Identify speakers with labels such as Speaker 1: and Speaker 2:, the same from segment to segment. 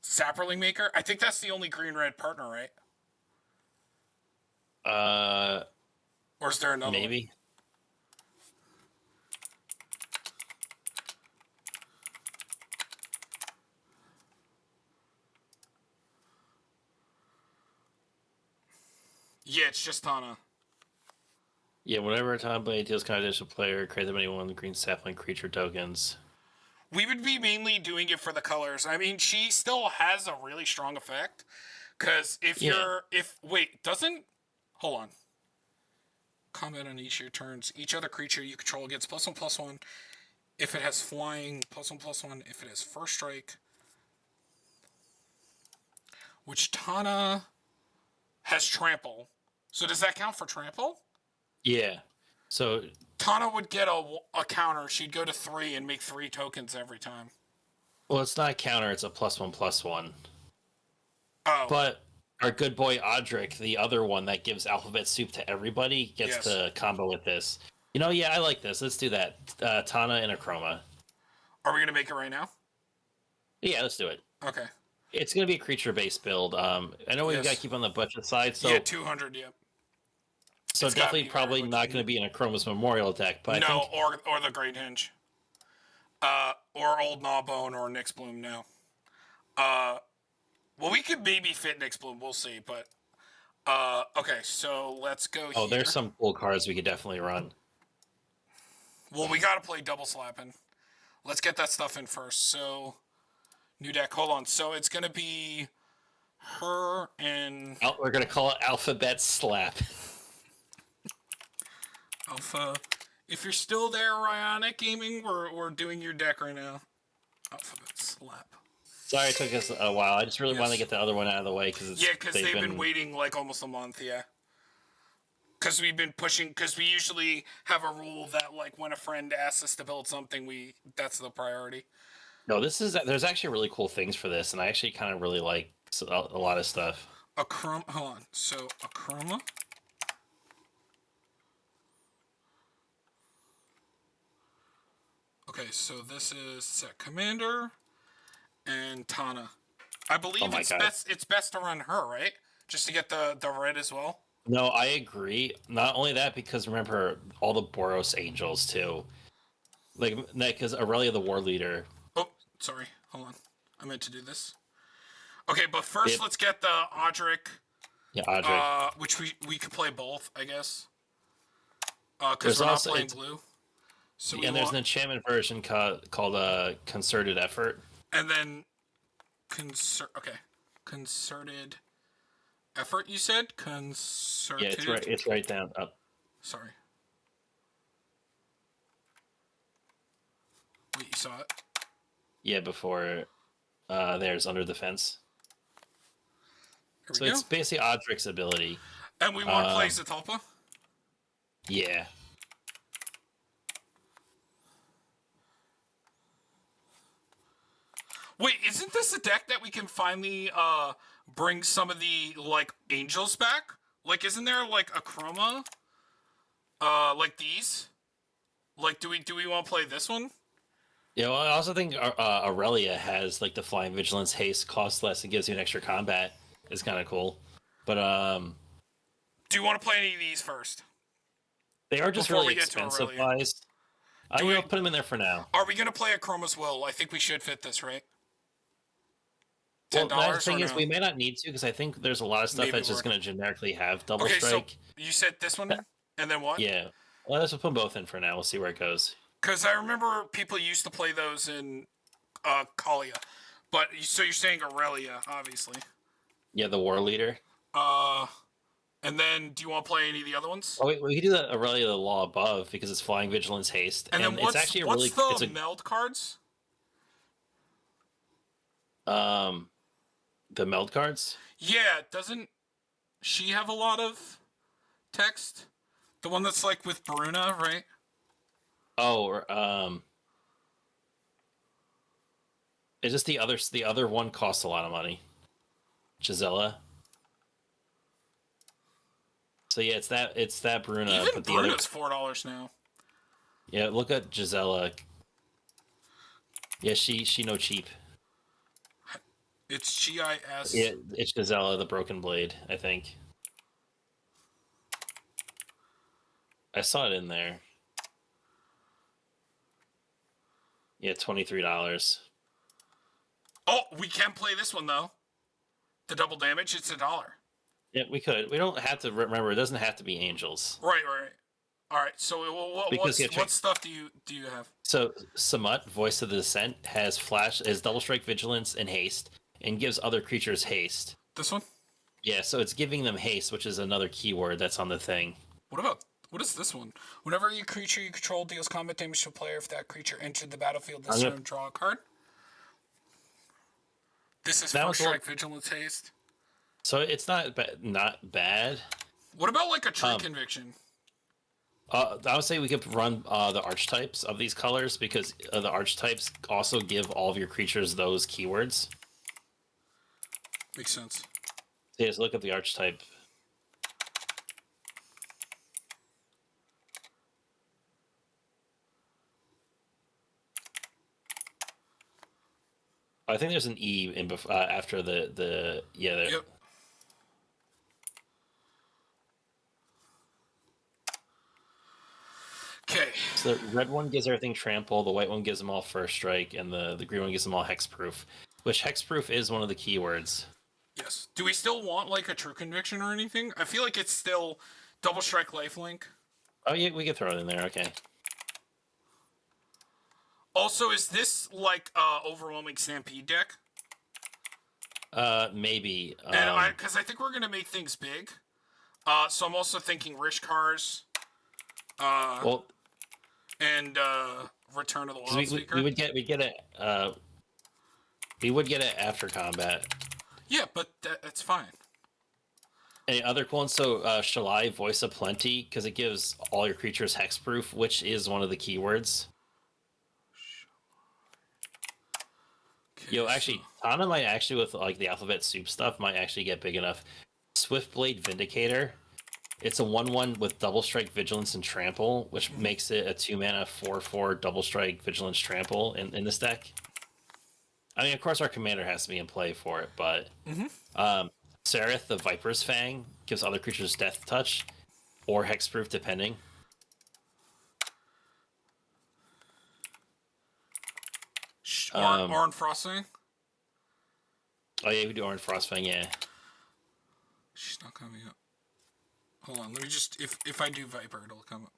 Speaker 1: Sapperling Maker? I think that's the only green-red partner, right? Or is there another
Speaker 2: maybe.
Speaker 1: one? Yeah, it's just Tana.
Speaker 2: Yeah, whenever a time blade deals kind of additional player, create them anyone green sapling creature tokens.
Speaker 1: We would be mainly doing it for the colors. I mean, she still has a really strong effect. Because wait, doesn't, hold on. Combat on each of your turns. Each other creature you control gets +1/+1. If it has flying, +1/+1. If it has first strike. Which Tana has trample. So does that count for trample?
Speaker 2: Yeah. So
Speaker 1: Tana would get a counter. She'd go to 3 and make 3 tokens every time.
Speaker 2: well, it's not a counter; it's a +1/+1.
Speaker 1: Oh.
Speaker 2: But our good boy Odric, the other one that gives alphabet soup to everybody, gets to combo with this. You know, yeah, I like this. Let's do that. Tana and Akroma.
Speaker 1: Are we going to make it right now?
Speaker 2: Yeah, let's do it.
Speaker 1: Okay.
Speaker 2: It's going to be a creature-based build. I know we've got to keep on the budget side, so
Speaker 1: yeah, 200. Yep.
Speaker 2: So it's definitely probably not going to be in Akroma's Memorial deck, but
Speaker 1: no,
Speaker 2: I think
Speaker 1: or the Great Hinge, or Old Gnawbone or Nyx Bloom. No. Well, we could maybe fit Nyx Bloom. We'll see, but okay. So let's go.
Speaker 2: Oh, there's some cool cards we could definitely run.
Speaker 1: Well, we got to play double slapping. Let's get that stuff in first. So new deck. Hold on. So it's going to be her and
Speaker 2: We're going to call it Alphabet Slap.
Speaker 1: Alpha. If you're still there, Ryonic Gaming, we're doing your deck right now. Alphabet Slap.
Speaker 2: Sorry it took us a while. I just really wanted to get the other one out of the way because
Speaker 1: they've been waiting like almost a month. Yeah. Because we've been pushing. Because we usually have a rule that like when a friend asks us to build something, that's the priority.
Speaker 2: No, there's actually really cool things for this, and I actually kind of really like a lot of stuff.
Speaker 1: Hold on. So Akroma. Okay, so this is Set Commander and Tana. I believe it's best to run her, right? Just to get the red as well.
Speaker 2: No, I agree. Not only that, because remember all the Boros Angels too. Like, because Aurelia the War Leader.
Speaker 1: Oh, sorry. Hold on. I meant to do this. Okay, but first let's get the Odric.
Speaker 2: Yeah, Odric.
Speaker 1: Which we could play both, I guess. Because we're not playing blue.
Speaker 2: So there's an enchantment version called Concerted Effort.
Speaker 1: And then concerted effort. You said concerted.
Speaker 2: Yeah, it's right down up.
Speaker 1: Sorry. Wait, you saw it?
Speaker 2: Yeah, before there's Under the Fence. So it's basically Odric's ability.
Speaker 1: And we want to play Zatalpa?
Speaker 2: Yeah.
Speaker 1: Wait, isn't this a deck that we can finally bring some of the like angels back? Like, isn't there like Akroma? Like these? Like, do we want to play this one?
Speaker 2: Yeah, well, I also think Aurelia has like the flying vigilance haste, costs less, and gives you an extra combat. It's kind of cool. But
Speaker 1: do you want to play any of these first?
Speaker 2: They are just really expensive wise. I'm gonna put them in there for now.
Speaker 1: Are we gonna play Akroma's Will? I think we should fit this, right?
Speaker 2: $10. Well, the thing is, we may not need to because I think there's a lot of stuff that's just going to generically have double strike. So
Speaker 1: you said this one, and then what?
Speaker 2: Yeah, well, let's put them both in for now. We'll see where it goes.
Speaker 1: Because I remember people used to play those in Kalia, but so you're saying Aurelia, obviously.
Speaker 2: Yeah, the War Leader.
Speaker 1: And then do you want to play any of the other ones?
Speaker 2: Oh wait, we can do the Aurelia the Law Above because it's flying vigilance haste,
Speaker 1: and then it's actually what's the meld cards?
Speaker 2: The meld cards?
Speaker 1: Yeah, doesn't she have a lot of text? The one that's like with Bruna, right?
Speaker 2: Oh, is this the other one costs a lot of money? Gisela. So yeah, it's that Bruna.
Speaker 1: Even but Bruna's $4 now.
Speaker 2: Yeah, look at Gisela. Yeah, she no cheap.
Speaker 1: It's GIS.
Speaker 2: Yeah, it's Gisela, the Broken Blade, I think. I saw it in there. Yeah, $23.
Speaker 1: Oh, we can play this one though. The double damage. It's $1.
Speaker 2: Yeah, we could. We don't have to remember. It doesn't have to be angels.
Speaker 1: Right. All right. So
Speaker 2: Because
Speaker 1: what stuff do you have?
Speaker 2: So Samut, Voice of the Descent, has double strike, vigilance, and haste, and gives other creatures haste.
Speaker 1: This one.
Speaker 2: Yeah, so it's giving them haste, which is another keyword that's on the thing.
Speaker 1: What is this one? Whenever your creature you control deals combat damage to a player, if that creature entered the battlefield this turn, draw a card. This is first strike, vigilance, haste.
Speaker 2: So it's not bad.
Speaker 1: What about like a true conviction?
Speaker 2: I would say we could run the archetypes of these colors because the archetypes also give all of your creatures those keywords.
Speaker 1: Makes sense.
Speaker 2: So yeah, just look at the archetype. I think there's an E in after the yeah.
Speaker 1: Yep. Okay.
Speaker 2: So the red one gives everything trample, the white one gives them all first strike, and the green one gives them all hexproof. Which hexproof is one of the keywords.
Speaker 1: Yes. Do we still want like a true conviction or anything? I feel like it's still double strike lifelink.
Speaker 2: Oh yeah, we could throw it in there. Okay.
Speaker 1: Also, is this like overwhelming stampede deck?
Speaker 2: Maybe.
Speaker 1: And because I think we're gonna make things big. So I'm also thinking Rich Cars. And Return of the Wild Speaker.
Speaker 2: We would get it. We would get it after combat.
Speaker 1: Yeah, but that's fine.
Speaker 2: Any other cool ones? So Shalai, Voice of Plenty, because it gives all your creatures hexproof, which is one of the keywords. Okay, Yo, actually, Tana might actually, with like the alphabet soup stuff, might actually get big enough. Swiftblade Vindicator. It's a 1/1 with double strike, vigilance, and trample, which makes it a 2-mana 4/4 double strike, vigilance, trample in this deck. I mean, of course, our commander has to be in play for it, but Sereth, the Viper's Fang, gives other creatures death touch or hexproof, depending.
Speaker 1: Oran Frostfang?
Speaker 2: Oh yeah, we do Oran Frostfang, yeah.
Speaker 1: She's not coming up. Hold on, let me just if I do Viper, it'll come up.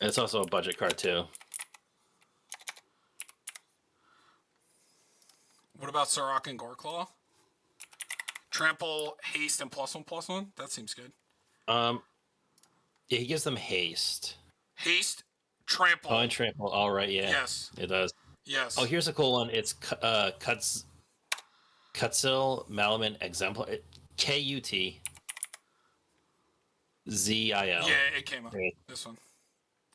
Speaker 2: And it's also a budget card too.
Speaker 1: What about Sarok and Goreclaw? Trample, haste, and +1/+1? That seems good.
Speaker 2: Yeah, he gives them haste.
Speaker 1: Haste, trample.
Speaker 2: Oh, and trample. All right, yeah.
Speaker 1: Yes.
Speaker 2: It does.
Speaker 1: Yes.
Speaker 2: Oh, here's a cool one. It's Kutsil, Malamant, Exemplar. KUTZIL.
Speaker 1: Yeah, it came up. Right. This one.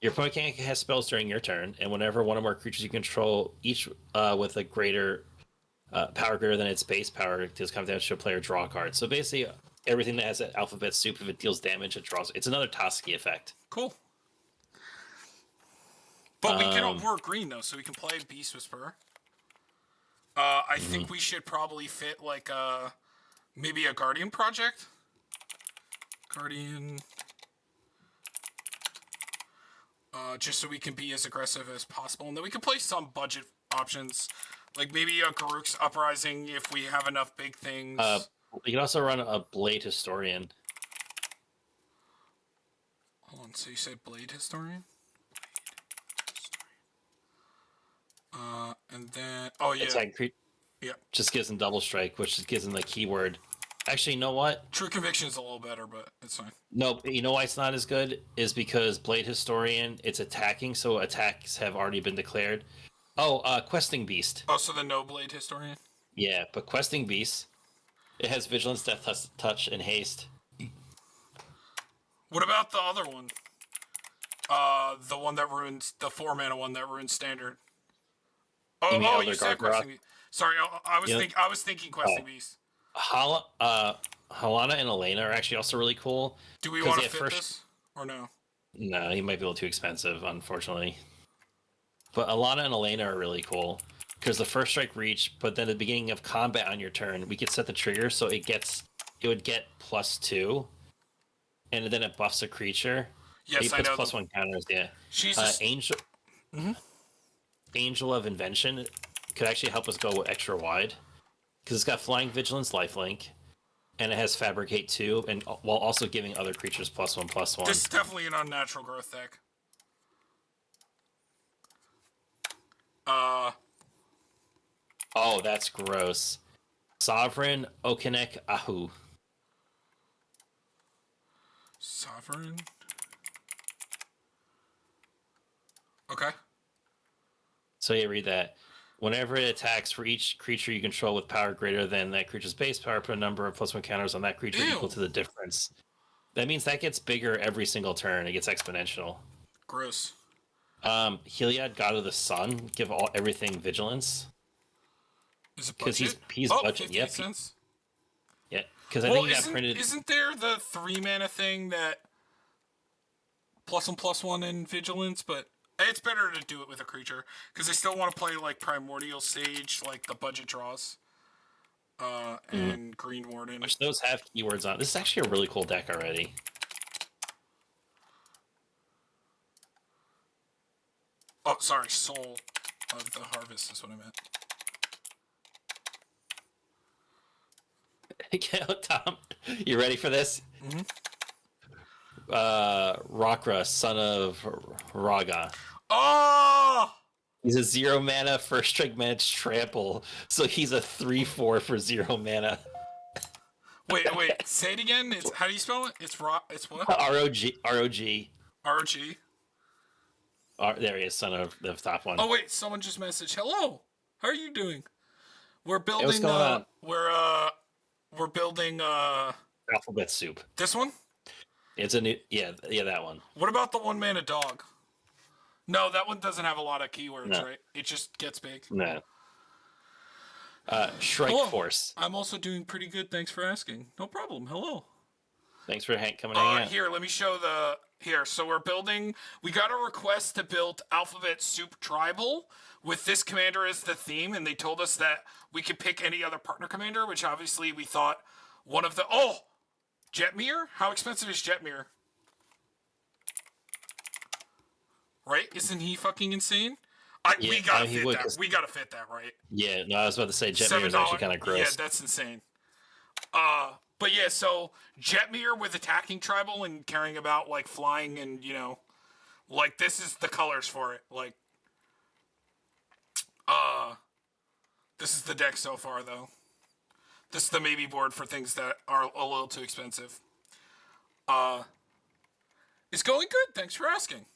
Speaker 2: Your opponent can't cast spells during your turn, and whenever one or more creatures you control, each with a greater power greater than its base power, deals combat damage to a player, draw a card. So basically, everything that has an alphabet soup, if it deals damage, it draws. It's another Toski effect.
Speaker 1: Cool. But we're green though, so we can play Beast Whisperer. I think we should probably fit like maybe a Guardian project. Guardian. Just so we can be as aggressive as possible, and then we can play some budget options, like maybe a Garruk's Uprising if we have enough big things.
Speaker 2: You can also run a Blade Historian.
Speaker 1: Hold on, so you said Blade Historian? And then yeah,
Speaker 2: it's like just gives them double strike, which just gives them the keyword. Actually, you know what?
Speaker 1: True Conviction is a little better, but it's fine.
Speaker 2: No, you know why it's not as good is because Blade Historian, it's attacking, so attacks have already been declared. Oh, Questing Beast.
Speaker 1: Oh, so the no Blade Historian?
Speaker 2: Yeah, but Questing Beast, it has Vigilance, Death Touch, and Haste.
Speaker 1: What about the other one? The one that ruins the 4-mana one that ruins Standard. You said Questing Beast. Sorry, I was thinking Questing Beast.
Speaker 2: Halana and Elena are actually also really cool.
Speaker 1: Do we want to fit this or no?
Speaker 2: No, he might be a little too expensive, unfortunately. But Alana and Elena are really cool because the first strike reach, but then at the beginning of combat on your turn, we could set the trigger so it would get +2, and then it buffs a creature.
Speaker 1: Yes,
Speaker 2: It
Speaker 1: I
Speaker 2: puts
Speaker 1: know.
Speaker 2: +1 counters. Yeah,
Speaker 1: She's just...
Speaker 2: Angel of Invention could actually help us go extra wide because it's got Flying Vigilance, Lifelink, and it has Fabricate 2, and while also giving other creatures +1/+1.
Speaker 1: This is definitely an unnatural growth deck.
Speaker 2: Oh, that's gross. Sovereign Okinek Ahu.
Speaker 1: Sovereign. Okay.
Speaker 2: So you read that. Whenever it attacks, for each creature you control with power greater than that creature's base power, put a number of +1 counters on that creature equal to the difference. That means that gets bigger every single turn. It gets exponential.
Speaker 1: Gross.
Speaker 2: Heliod, God of the Sun, give everything vigilance.
Speaker 1: Is it
Speaker 2: because
Speaker 1: budget?
Speaker 2: he's budget.
Speaker 1: 50
Speaker 2: Yep.
Speaker 1: cents?
Speaker 2: Yeah, because I think he got printed.
Speaker 1: Isn't there the 3 mana thing that +1/+1 in vigilance? But it's better to do it with a creature because I still want to play like Primordial Sage, like the budget draws, and Green Warden.
Speaker 2: Which those have keywords on. This is actually a really cool deck already.
Speaker 1: Oh, sorry, Soul of the Harvest is what I meant.
Speaker 2: Tom, you ready for this?
Speaker 1: Mm-hmm.
Speaker 2: Rakra, son of Raga.
Speaker 1: Oh!
Speaker 2: He's a 0 mana first strike managed trample, so he's a 3/4 for 0 mana.
Speaker 1: Wait, say it again. It's how do you spell it? It's what?
Speaker 2: ROG.
Speaker 1: RG.
Speaker 2: There he is, son of the top one.
Speaker 1: Oh wait, someone just messaged. Hello, how are you doing? We're building.
Speaker 2: What's going on?
Speaker 1: We're building.
Speaker 2: Alphabet Soup.
Speaker 1: This one?
Speaker 2: It's a new. Yeah, that one.
Speaker 1: What about the 1 mana dog? No, that one doesn't have a lot of keywords, right? It just gets big.
Speaker 2: No. Shrike Force.
Speaker 1: I'm also doing pretty good. Thanks for asking. No problem. Hello.
Speaker 2: Thanks for coming out.
Speaker 1: Here, let me show the... Here, so we're building... We got a request to build Alphabet Soup Tribal with this commander as the theme, and they told us that we could pick any other partner commander, which obviously we thought one of the... Oh! Jetmir? How expensive is Jetmir? Right? Isn't he fucking insane? We gotta fit that. We gotta fit that, right?
Speaker 2: Yeah, no, I was about to say Jetmir is actually kind of gross.
Speaker 1: Yeah, that's insane. But yeah, so Jetmir with attacking tribal and caring about like flying and like this is the colors for it. Like, this is the deck so far though. This is the maybe board for things that are a little too expensive. It's going good. Thanks for asking.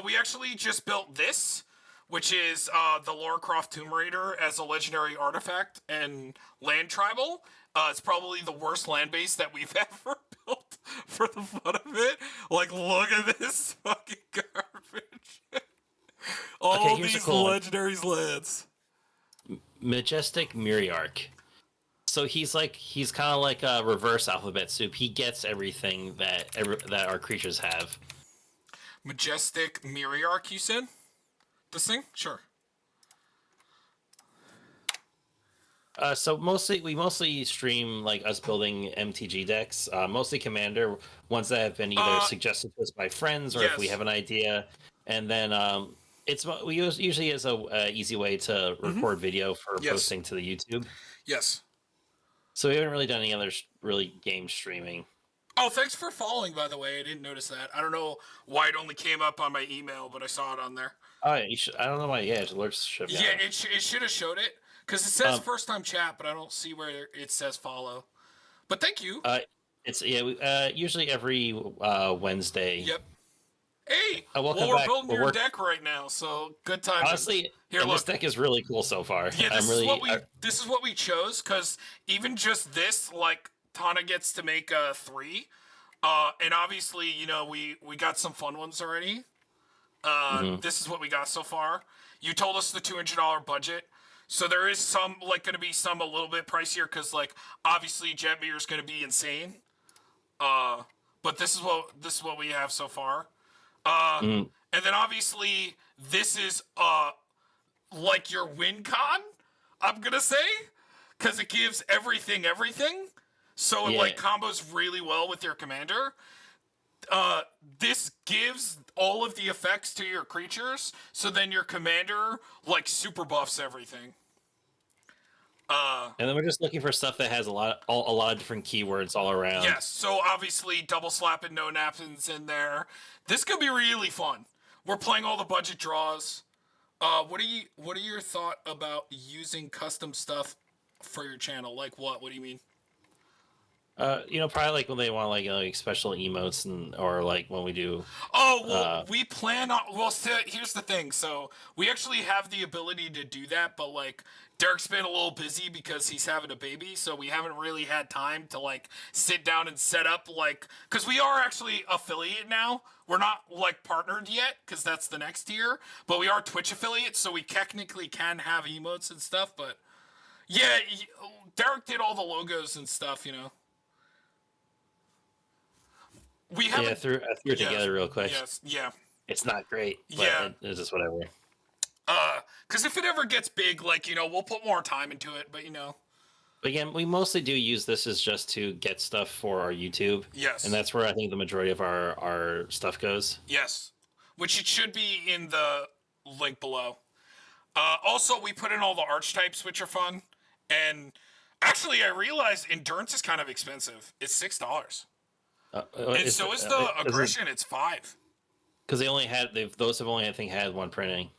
Speaker 1: We actually just built this, which is the Lara Croft Tomb Raider as a legendary artifact and land tribal. It's probably the worst land base that we've ever built for the fun of it. Like, look at this fucking garbage. All these legendaries lands.
Speaker 2: Majestic Miriarch. So he's kind of like a reverse Alphabet Soup. He gets everything that our creatures have.
Speaker 1: Majestic Miriarch, you said? This thing? Sure.
Speaker 2: So we mostly stream like us building MTG decks, mostly Commander, ones that have been either suggested to us by friends or if we have an idea, and then we usually is a easy way to record video for posting to the YouTube.
Speaker 1: Yes.
Speaker 2: So we haven't really done any other really game streaming.
Speaker 1: Oh, thanks for following, by the way. I didn't notice that. I don't know why it only came up on my email, but I saw it on there.
Speaker 2: Oh, yeah, I don't know why. Yeah, it alerts should.
Speaker 1: Yeah, it should have showed it because it says first time chat, but I don't see where it says follow. But thank you.
Speaker 2: It's usually every Wednesday.
Speaker 1: Yep. Hey,
Speaker 2: we're
Speaker 1: building your deck right now, so good time.
Speaker 2: Honestly, this deck is really cool so far.
Speaker 1: Yeah, this is what we chose because even just this, like, Tana gets to make 3, and obviously, we got some fun ones already. This is what we got so far. You told us the $200 budget, so there is some going to be some a little bit pricier because obviously Jetmir is going to be insane. But this is what we have so far. And then obviously this is like your win con, I'm gonna say, because it gives everything. So it like combos really well with your commander. This gives all of the effects to your creatures, so then your commander like super buffs everything.
Speaker 2: And then we're just looking for stuff that has a lot of different keywords all around.
Speaker 1: Yes, so obviously double slap and no napkins in there. This could be really fun. We're playing all the budget draws. What are your thought about using custom stuff for your channel? Like what? What do you mean?
Speaker 2: Probably like when they want like special emotes or like when we do.
Speaker 1: Oh well, we plan on. Well, so here's the thing. So we actually have the ability to do that, but like Derek's been a little busy because he's having a baby, so we haven't really had time to like sit down and set up like because we are actually affiliate now. We're not like partnered yet because that's the next tier, but we are Twitch affiliates, so we technically can have emotes and stuff. But yeah, Derek did all the logos and stuff, We haven't.
Speaker 2: Yeah, I threw it together real quick.
Speaker 1: Yes, yeah.
Speaker 2: It's not great, but it's just whatever.
Speaker 1: Because if it ever gets big, like, we'll put more time into it, but
Speaker 2: But again, we mostly do use this as just to get stuff for our YouTube.
Speaker 1: Yes.
Speaker 2: And that's where I think the majority of our stuff goes.
Speaker 1: Yes. Which it should be in the link below. Also, we put in all the archetypes, which are fun. And actually, I realized endurance is kind of expensive. It's $6. And so is the aggression. It's $5.
Speaker 2: Because those have only, I think, had one printing.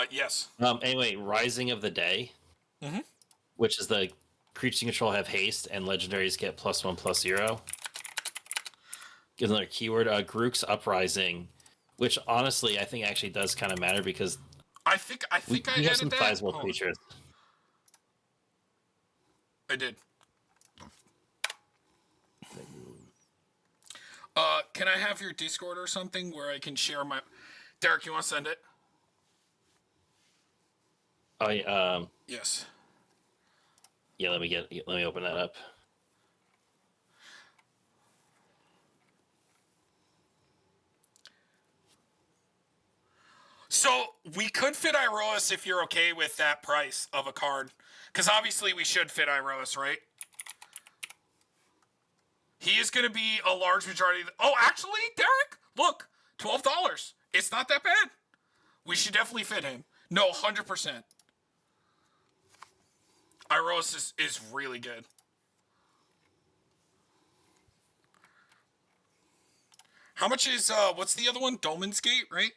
Speaker 1: Yes.
Speaker 2: Anyway, Rising of the Day, which is the creatures you control have haste and legendaries get +1/+0. Gives another keyword. Grook's Uprising, which honestly I think actually does kind of matter because
Speaker 1: I think I
Speaker 2: have some
Speaker 1: that.
Speaker 2: sizable creatures.
Speaker 1: I did. Can I have your Discord or something where I can share my... Derek, you want to send it?
Speaker 2: Yes. Yeah, let me open that up.
Speaker 1: So, we could fit Iroas if you're okay with that price of a card. Because obviously we should fit Iroas, right? He is going to be a large majority of oh, actually, Derek, look, $12. It's not that bad. We should definitely fit him. No, 100%. Iroas is really good. How much is, what's the other one? Dolmen's Gate, right?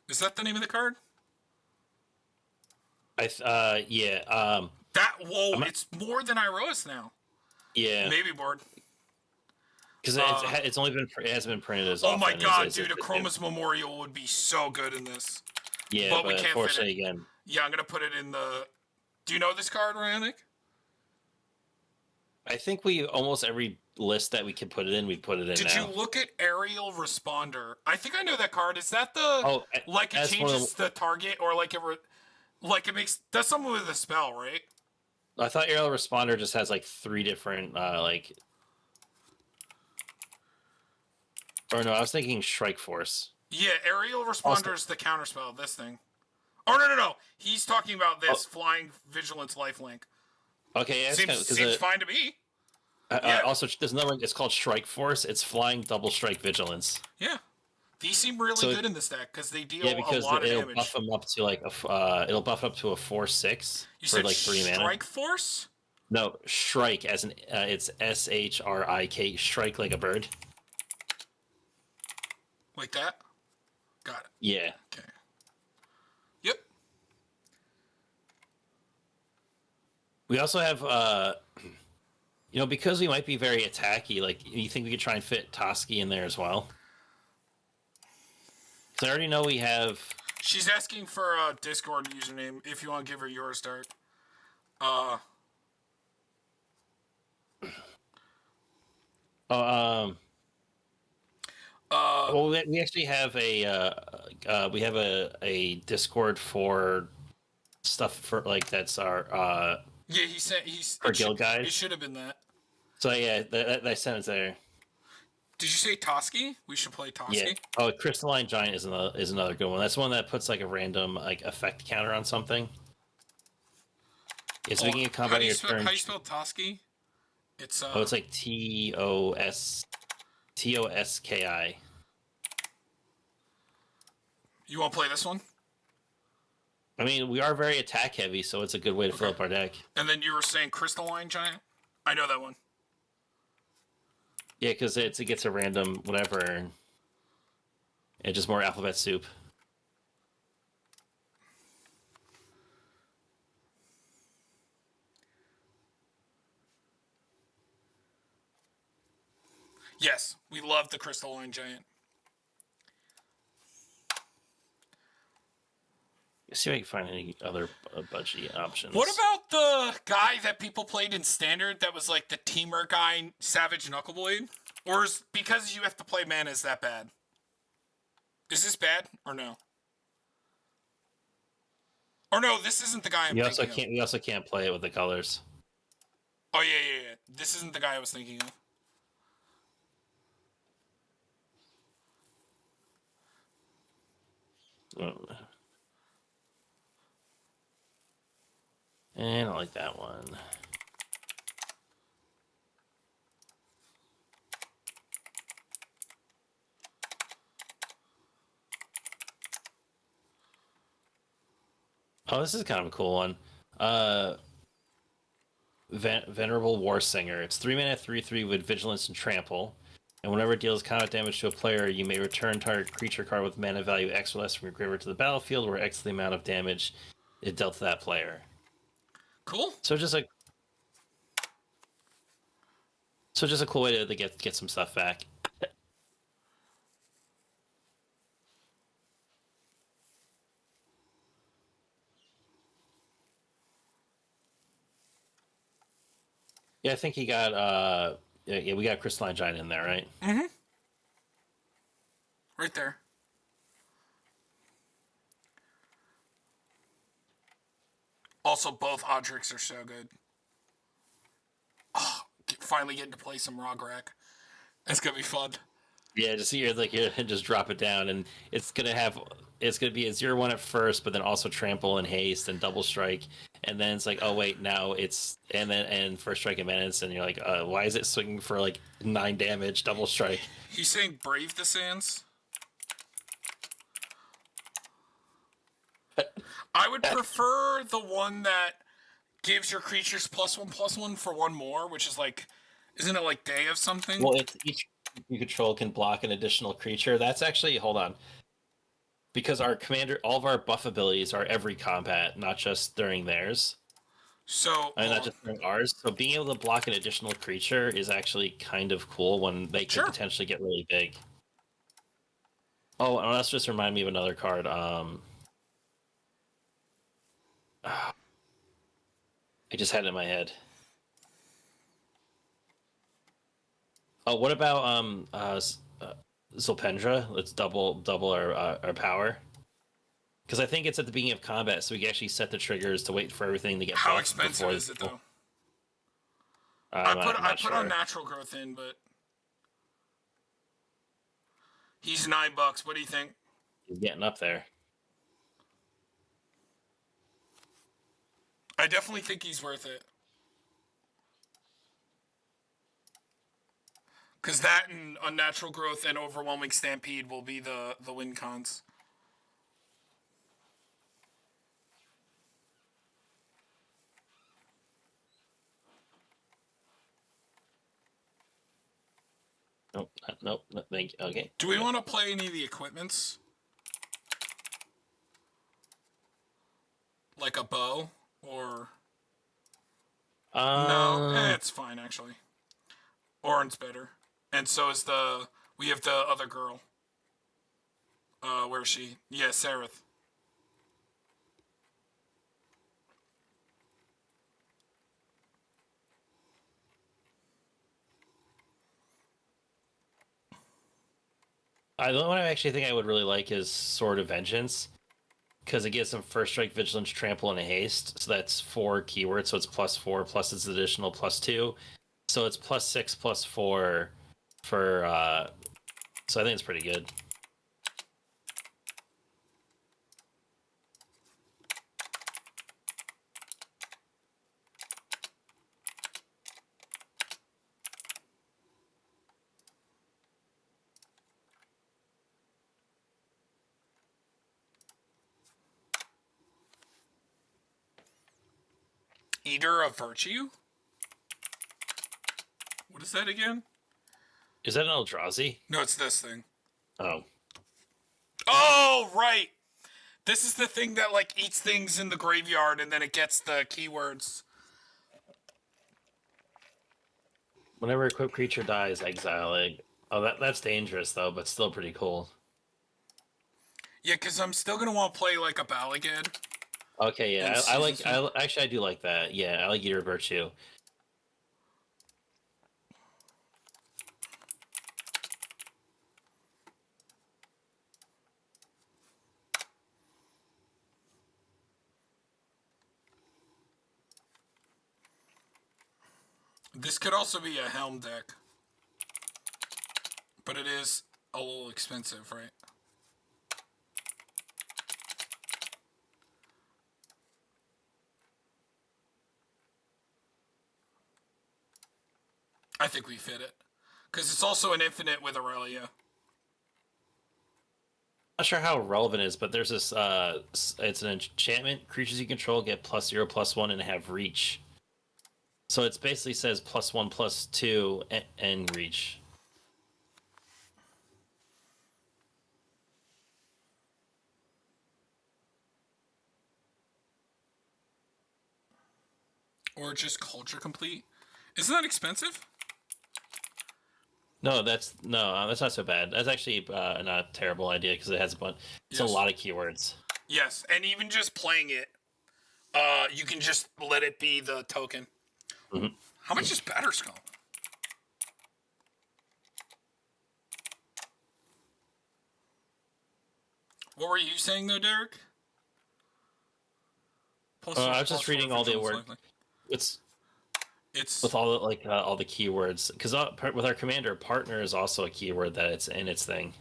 Speaker 1: Is that the name of the card?
Speaker 2: Yeah.
Speaker 1: It's more than Iroas now.
Speaker 2: Yeah.
Speaker 1: Maybe board.
Speaker 2: Because it hasn't been printed as
Speaker 1: often.
Speaker 2: Oh
Speaker 1: my god, dude! Akroma's Memorial would be so good in this.
Speaker 2: Yeah, but we can't unfortunately fit it. Again.
Speaker 1: Yeah, I'm gonna put it in the. Do you know this card, Ryanik?
Speaker 2: I think we almost every list that we can put it in, we put it in.
Speaker 1: Did you look at Aerial Responder? I think I know that card. Is that the like it changes the target or like it does something with the spell, right?
Speaker 2: I thought Aerial Responder just has like 3 different Or no, I was thinking Strike Force.
Speaker 1: Yeah, Aerial Responder is the counterspell. This thing. Oh no! He's talking about this Flying Vigilance Lifelink.
Speaker 2: Okay, yeah,
Speaker 1: seems fine to me.
Speaker 2: Also, there's another one. It's called Strike Force. It's Flying Double Strike Vigilance.
Speaker 1: Yeah, these seem really good in this deck because they deal a lot of damage.
Speaker 2: Buff them up to it'll buff up to a 4/6 for like 3 mana.
Speaker 1: Strike Force?
Speaker 2: No, Strike as in it's SHRIK. Strike like a bird.
Speaker 1: Like that? Got it.
Speaker 2: Yeah.
Speaker 1: Okay. Yep.
Speaker 2: We also have because we might be very attacky, like you think we could try and fit Toski in there as well? So I already know we have.
Speaker 1: She's asking for a Discord username if you want to give her yours, Derek.
Speaker 2: Well, we actually have a Discord for stuff for like that's our
Speaker 1: he said he's
Speaker 2: for guild guys.
Speaker 1: It should have been that.
Speaker 2: So yeah, that I sent it there.
Speaker 1: Did you say Toski? We should play Toski.
Speaker 2: Yeah. Oh, Crystalline Giant is another good one. That's one that puts like a random like effect counter on something. It's beginning of combat your turn.
Speaker 1: How do you spell Toski? It's
Speaker 2: it's like Toski.
Speaker 1: You want to play this one?
Speaker 2: I mean, we are very attack heavy, so it's a good way to fill up our deck.
Speaker 1: And then you were saying Crystalline Giant? I know that one.
Speaker 2: Yeah, because it gets a random whatever, and just more alphabet soup.
Speaker 1: Yes, we love the Crystalline Giant.
Speaker 2: See if I can find any other budget options.
Speaker 1: What about the guy that people played in Standard that was like the teamer guy, Savage Knuckleblade? Or is because you have to play mana, is that bad? Is this bad or no? Or no, this isn't the guy I'm thinking of.
Speaker 2: We also can't play it with the colors.
Speaker 1: Oh, yeah. This isn't the guy I was thinking of.
Speaker 2: And I like that one. Oh, this is kind of a cool one. Venerable War Singer. It's 3 mana, 3/3 with Vigilance and Trample. And whenever it deals combat damage to a player, you may return target creature card with mana value X or less from your graveyard to the battlefield, where X is the amount of damage it dealt to that player.
Speaker 1: Cool.
Speaker 2: So just a cool way to get some stuff back. Yeah, I think he got we got Crystalline Giant in there, right?
Speaker 1: Mm-hmm. Right there. Also, both Odric's are so good. Oh, finally getting to play some Rograk. That's gonna be fun.
Speaker 2: Yeah, just just drop it down, and it's gonna be a 0/1 at first, but then also trample and haste and double strike, and then it's like, oh wait, now it's and first strike and menace, and you're like, why is it swinging for like 9 damage double strike?
Speaker 1: He's saying Brave the Sands. I would prefer the one that gives your creatures +1/+1 for 1 more, which is like, isn't it like Day of something?
Speaker 2: Well, it's each you control can block an additional creature. That's actually, hold on, because our commander, all of our buff abilities are every combat, not just during theirs.
Speaker 1: So
Speaker 2: and not just during ours. So being able to block an additional creature is actually kind of cool when they can potentially get really big. Oh, and that's just remind me of another card. I just had it in my head. Oh, what about Zolpendra? Let's double our power. Because I think it's at the beginning of combat, so we can actually set the triggers to wait for everything to get.
Speaker 1: How expensive is it though? I put on natural growth in, but he's $9. What do you think?
Speaker 2: He's getting up there.
Speaker 1: I definitely think he's worth it. Because that and Unnatural Growth and Overwhelming Stampede will be the win cons.
Speaker 2: Nope, thank you. Okay.
Speaker 1: Do we want to play any of the equipments? Like a bow? Or... No, it's fine, actually. Orin's better. And so is we have the other girl. Where is she? Yeah, Sareth.
Speaker 2: The one I actually think I would really like is Sword of Vengeance. Because it gives them First Strike, Vigilance, Trample, and a Haste. So that's 4 keywords, so it's +4, plus its additional +2. So it's +6, +4, for so I think it's pretty good.
Speaker 1: Eater of Virtue? What is that again?
Speaker 2: Is that an Eldrazi?
Speaker 1: No, it's this thing.
Speaker 2: Oh.
Speaker 1: Oh, right! This is the thing that, like, eats things in the graveyard and then it gets the keywords.
Speaker 2: Whenever a equipped creature dies, exile it. Oh, that's dangerous, though, but still pretty cool.
Speaker 1: Yeah, because I'm still going to want to play, like, a Balagad.
Speaker 2: Okay, yeah, I do like that. Yeah, I like Eater of Virtue.
Speaker 1: This could also be a Helm deck. But it is a little expensive, right? I think we fit it. Because it's also an infinite with Aurelia.
Speaker 2: Not sure how relevant it is, but there's this. It's an enchantment. Creatures you control get +0/+1 and have reach. So it basically says +1/+2 and reach.
Speaker 1: Or just Culture Complete. Isn't that expensive?
Speaker 2: No, that's not so bad. That's actually not a terrible idea because it has a bunch. It's a lot of keywords.
Speaker 1: Yes, and even just playing it, you can just let it be the token.
Speaker 2: Mm-hmm.
Speaker 1: How much is Batterskull? What were you saying though, Derek?
Speaker 2: I was just reading all the words. It's with all the all the keywords because with our commander, partner is also a keyword that it's in its thing.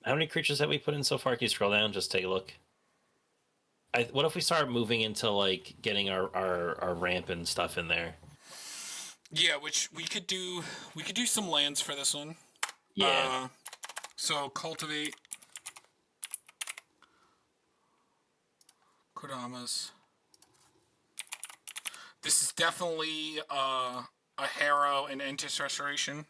Speaker 2: How many creatures have we put in so far? Can you scroll down? Just take a look. What if we start moving into like getting our ramp and stuff in there?
Speaker 1: Yeah, which we could do. We could do some lands for this one.
Speaker 2: Yeah.
Speaker 1: So cultivate. Kodamas. This is definitely a Harrow and Entis Restoration.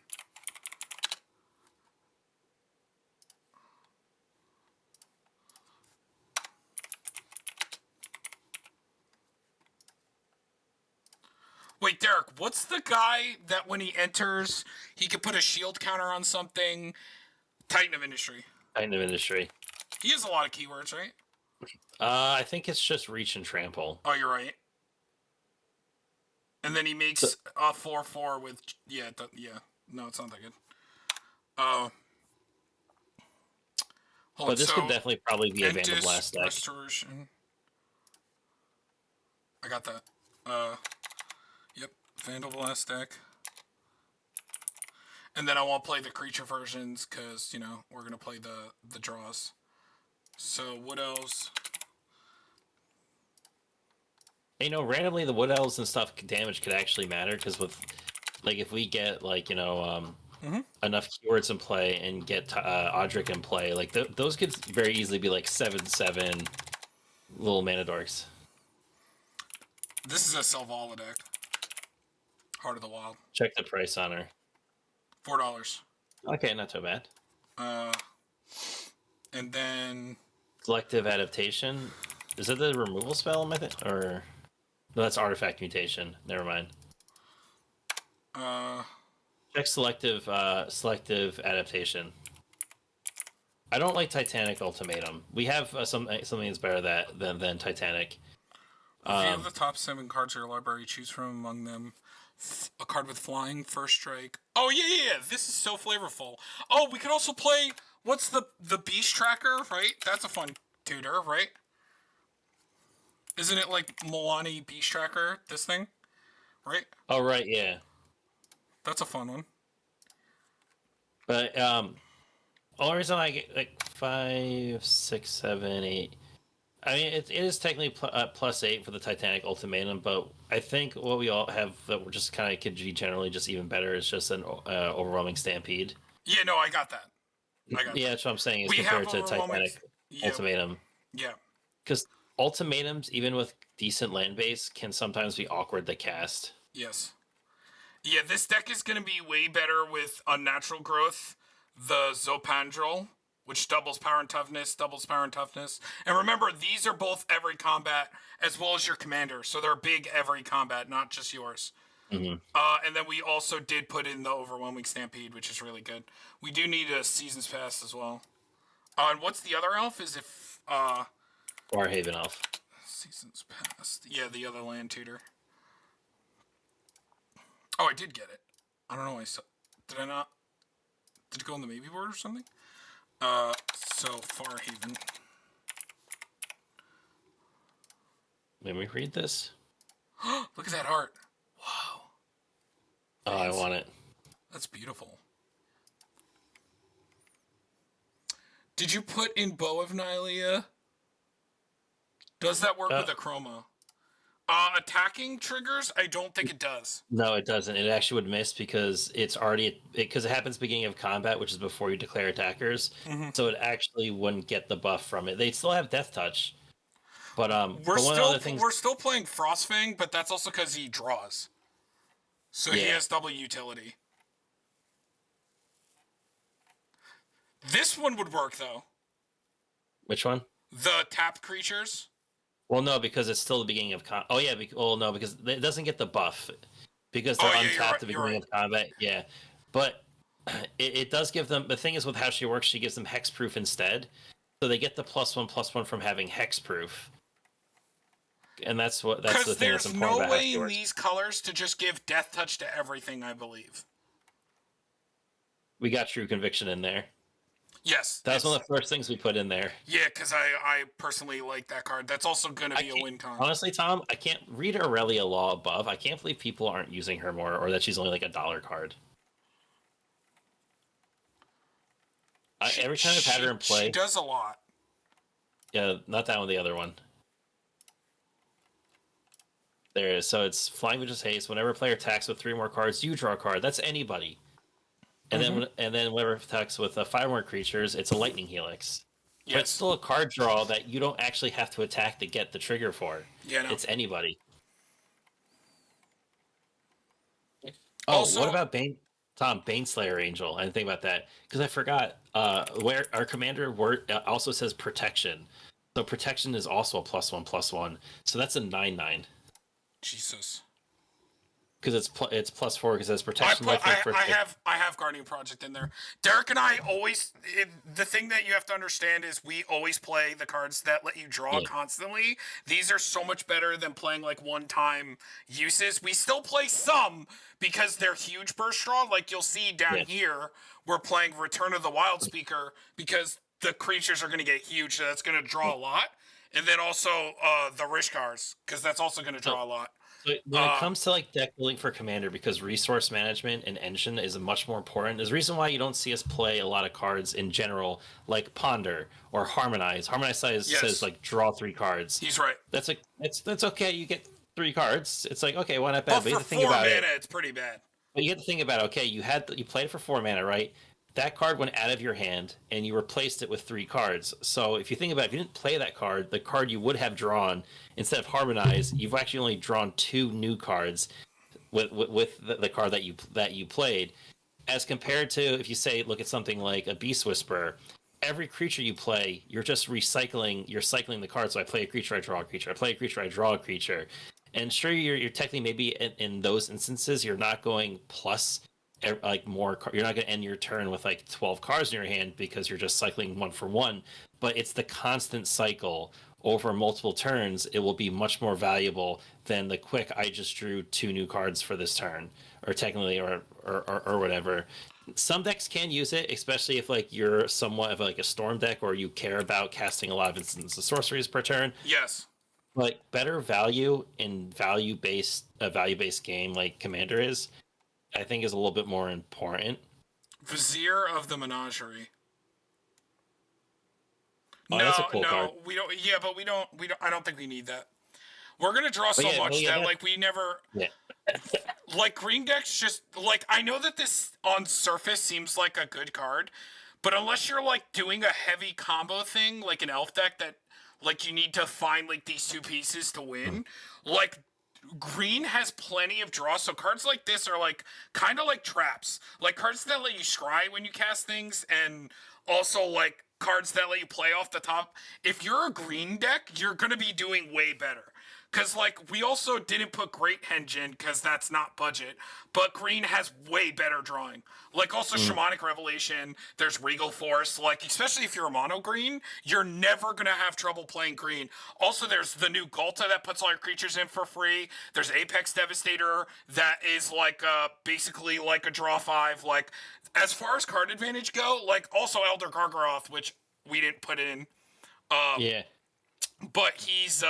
Speaker 1: Wait, Derek, what's the guy that when he enters, he could put a shield counter on something? Titan of Industry.
Speaker 2: Titan of Industry.
Speaker 1: He has a lot of keywords, right?
Speaker 2: I think it's just reach and trample.
Speaker 1: Oh, you're right. And then he makes a 4/4 with yeah. No, it's not that good.
Speaker 2: But this could definitely probably be a Vandal Blast deck.
Speaker 1: Restoration. I got that. Yep, Vandal Blast deck. And then I won't play the creature versions because, you know, we're going to play the draws. So, Wood Elves.
Speaker 2: You know, randomly the Wood Elves and stuff damage could actually matter because with, like, if we get, like, you know, enough keywords in play and get Audric in play, like, those could very easily be, like, 7/7 little mana dorks.
Speaker 1: This is a Selvala deck. Heart of the Wild.
Speaker 2: Check the price on her.
Speaker 1: $4.
Speaker 2: Okay, not too bad.
Speaker 1: And then
Speaker 2: Selective Adaptation. Is it the removal spell method? Or no, that's Artifact Mutation. Never mind. Check selective adaptation. I don't like Titanic Ultimatum. We have something that's better than Titanic.
Speaker 1: Review the top 7 cards of your library. Choose from among them a card with flying, first strike. Oh yeah. This is so flavorful. Oh, we could also play. What's the Beast Tracker? Right, that's a fun tutor, right? Isn't it like Milani Beast Tracker? This thing, right?
Speaker 2: Oh right, yeah.
Speaker 1: That's a fun one.
Speaker 2: But only reason I get like 5, 6, 7, 8. I mean, it is technically +8 for the Titanic Ultimatum, but I think what we all have that we're just kind of could be generally just even better is just an overwhelming Stampede.
Speaker 1: Yeah, no, I got that.
Speaker 2: Yeah, that's what I'm saying. Is
Speaker 1: We have
Speaker 2: compared to
Speaker 1: overwhelming.
Speaker 2: Titanic
Speaker 1: Yeah,
Speaker 2: Ultimatum,
Speaker 1: yeah.
Speaker 2: because ultimatums, even with decent land base, can sometimes be awkward to cast.
Speaker 1: Yes. Yeah, this deck is going to be way better with Unnatural Growth, the Zopandrel, which doubles power and toughness, doubles power and toughness. And remember, these are both every combat as well as your commander, so they're big every combat, not just yours.
Speaker 2: Mm-hmm.
Speaker 1: And then we also did put in the Overwhelming Stampede, which is really good. We do need a Seasons Pass as well. And what's the other elf? Is if
Speaker 2: Warhaven Elf.
Speaker 1: Seasons Pass. Yeah, the other land tutor. Oh, I did get it. I don't know. Did I not? Did it go on the maybe board or something? So Farhaven.
Speaker 2: Let me read this.
Speaker 1: Look at that art. Wow.
Speaker 2: Oh, I want it.
Speaker 1: That's beautiful. Did you put in Bow of Nylea? Does that work with Akroma? Attacking triggers? I don't think it does.
Speaker 2: No, it doesn't. It actually would miss because it's already because it happens beginning of combat, which is before you declare attackers.
Speaker 1: Mm-hmm.
Speaker 2: So it actually wouldn't get the buff from it. They still have Death Touch, but
Speaker 1: we're
Speaker 2: one
Speaker 1: still
Speaker 2: other thing
Speaker 1: we're still playing Frostfang, but that's also because he draws, so he has double utility. This one would work though.
Speaker 2: Which one?
Speaker 1: The tapped creatures.
Speaker 2: Well, no, because it's still the beginning of combat. Oh yeah, no, because it doesn't get the buff because they're untapped at the beginning of combat. Yeah, but it does give them. The thing is with how she works, she gives them hexproof instead, so they get the +1/+1 from having hexproof. And that's the thing that's important.
Speaker 1: Because there's no way in these colors to just give Death Touch to everything, I believe.
Speaker 2: We got True Conviction in there.
Speaker 1: Yes.
Speaker 2: That's one of the first things we put in there.
Speaker 1: Yeah, because I personally like that card. That's also going to be a win con.
Speaker 2: Honestly, Tom, I can't read Aurelia Law above. I can't believe people aren't using her more, or that she's only like $1 card. Every time I've had her in play...
Speaker 1: She does a lot.
Speaker 2: Yeah, not that one, the other one. There it is. So it's Flying Witch's Haste. Whenever a player attacks with 3 more cards, you draw a card. That's anybody. And then whenever it attacks with 5 more creatures, it's a Lightning Helix. Yes. But it's still a card draw that you don't actually have to attack to get the trigger for.
Speaker 1: Yeah, no.
Speaker 2: It's anybody. Oh, also, what about Baneslayer Angel? I didn't think about that because I forgot. Where our commander word also says protection, so protection is also a +1/+1. So that's a 9/9.
Speaker 1: Jesus.
Speaker 2: Because it's +4 because it's protection.
Speaker 1: I have Guardian Project in there. Derek and I always the thing that you have to understand is we always play the cards that let you draw constantly. These are so much better than playing like one-time uses. We still play some because they're huge burst draw. Like you'll see down here, we're playing Return of the Wild Speaker because the creatures are going to get huge, so that's going to draw a lot. And then also the Rishkars because that's also going to draw a lot.
Speaker 2: When it comes to like deck building for Commander, because resource management and engine is much more important, there's a reason why you don't see us play a lot of cards in general, like Ponder or Harmonize. Harmonize says like draw 3 cards.
Speaker 1: He's right.
Speaker 2: That's like that's okay. You get 3 cards. It's like okay, why not bad?
Speaker 1: But you have to think about 4 mana, it's pretty bad.
Speaker 2: But you have to think about it. Okay, you played it for 4 mana, right? That card went out of your hand, and you replaced it with 3 cards. So if you think about it, if you didn't play that card, the card you would have drawn, instead of Harmonize, you've actually only drawn 2 new cards with the card that you played. As compared to if you say, look at something like a Beast Whisperer, every creature you play, you're just cycling the cards. So I play a creature, I draw a creature. I play a creature, I draw a creature. And sure, you're technically maybe in those instances, you're not going plus like more. You're not going to end your turn with like 12 cards in your hand because you're just cycling 1 for 1. But it's the constant cycle over multiple turns. It will be much more valuable than the quick. I just drew 2 new cards for this turn, or technically, or whatever. Some decks can use it, especially if like you're somewhat of like a storm deck or you care about casting a lot of instances of sorceries per turn.
Speaker 1: Yes.
Speaker 2: like better value in value based game like Commander is, I think is a little bit more important.
Speaker 1: Vizier of the Menagerie.
Speaker 2: Oh, that's a
Speaker 1: No,
Speaker 2: cool card.
Speaker 1: no, we don't. Yeah, but we don't. We don't. I don't think we need that. We're gonna draw
Speaker 2: But
Speaker 1: so
Speaker 2: yeah, well,
Speaker 1: much
Speaker 2: yeah,
Speaker 1: that like we never
Speaker 2: yeah,
Speaker 1: like green decks. Just like I know that this on surface seems like a good card, but unless you're like doing a heavy combo thing, like an elf deck that like you need to find like these two pieces to win, like green has plenty of draw. So cards like this are like kind of like traps, like cards that let you scry when you cast things, and also like cards that let you play off the top. If you're a green deck, you're gonna be doing way better. Cause like we also didn't put Great Henjin because that's not budget, but green has way better drawing. Like also Shamanic Revelation, there's Regal Force. Like especially if you're a mono green, you're never gonna have trouble playing green. Also, there's the new Galta that puts all your creatures in for free. There's Apex Devastator that is like basically like a draw five. Like as far as card advantage go, like also Elder Gargaroth, which we didn't put in,
Speaker 2: yeah.
Speaker 1: but he's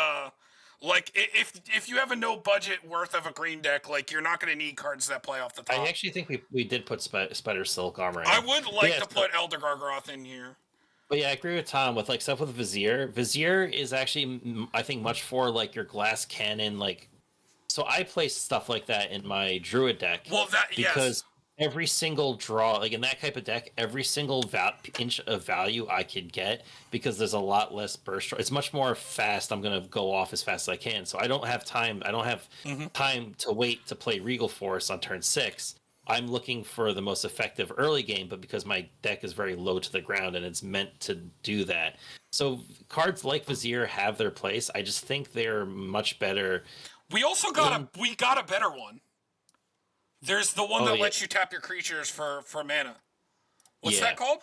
Speaker 1: like if you have a no budget worth of a green deck, like you're not going to need cards that play off the top.
Speaker 2: I actually think we did put Spider Silk armor in.
Speaker 1: I would like
Speaker 2: yeah,
Speaker 1: to put Elder Gargaroth in here.
Speaker 2: But yeah, I agree with Tom with like stuff with Vizier. Vizier is actually, I think, much for like your glass cannon. Like, so I play stuff like that in my Druid deck.
Speaker 1: Well, that
Speaker 2: because
Speaker 1: yes.
Speaker 2: every single draw, like in that type of deck, every single inch of value I could get because there's a lot less burst. It's much more fast. I'm gonna go off as fast as I can. So I don't have time. I don't have time to wait to play Regal Force on turn 6. I'm looking for the most effective early game, but because my deck is very low to the ground and it's meant to do that. So cards like Vizier have their place. I just think they're much better.
Speaker 1: We also got a better one. There's the one that lets you tap your creatures for mana. What's that called?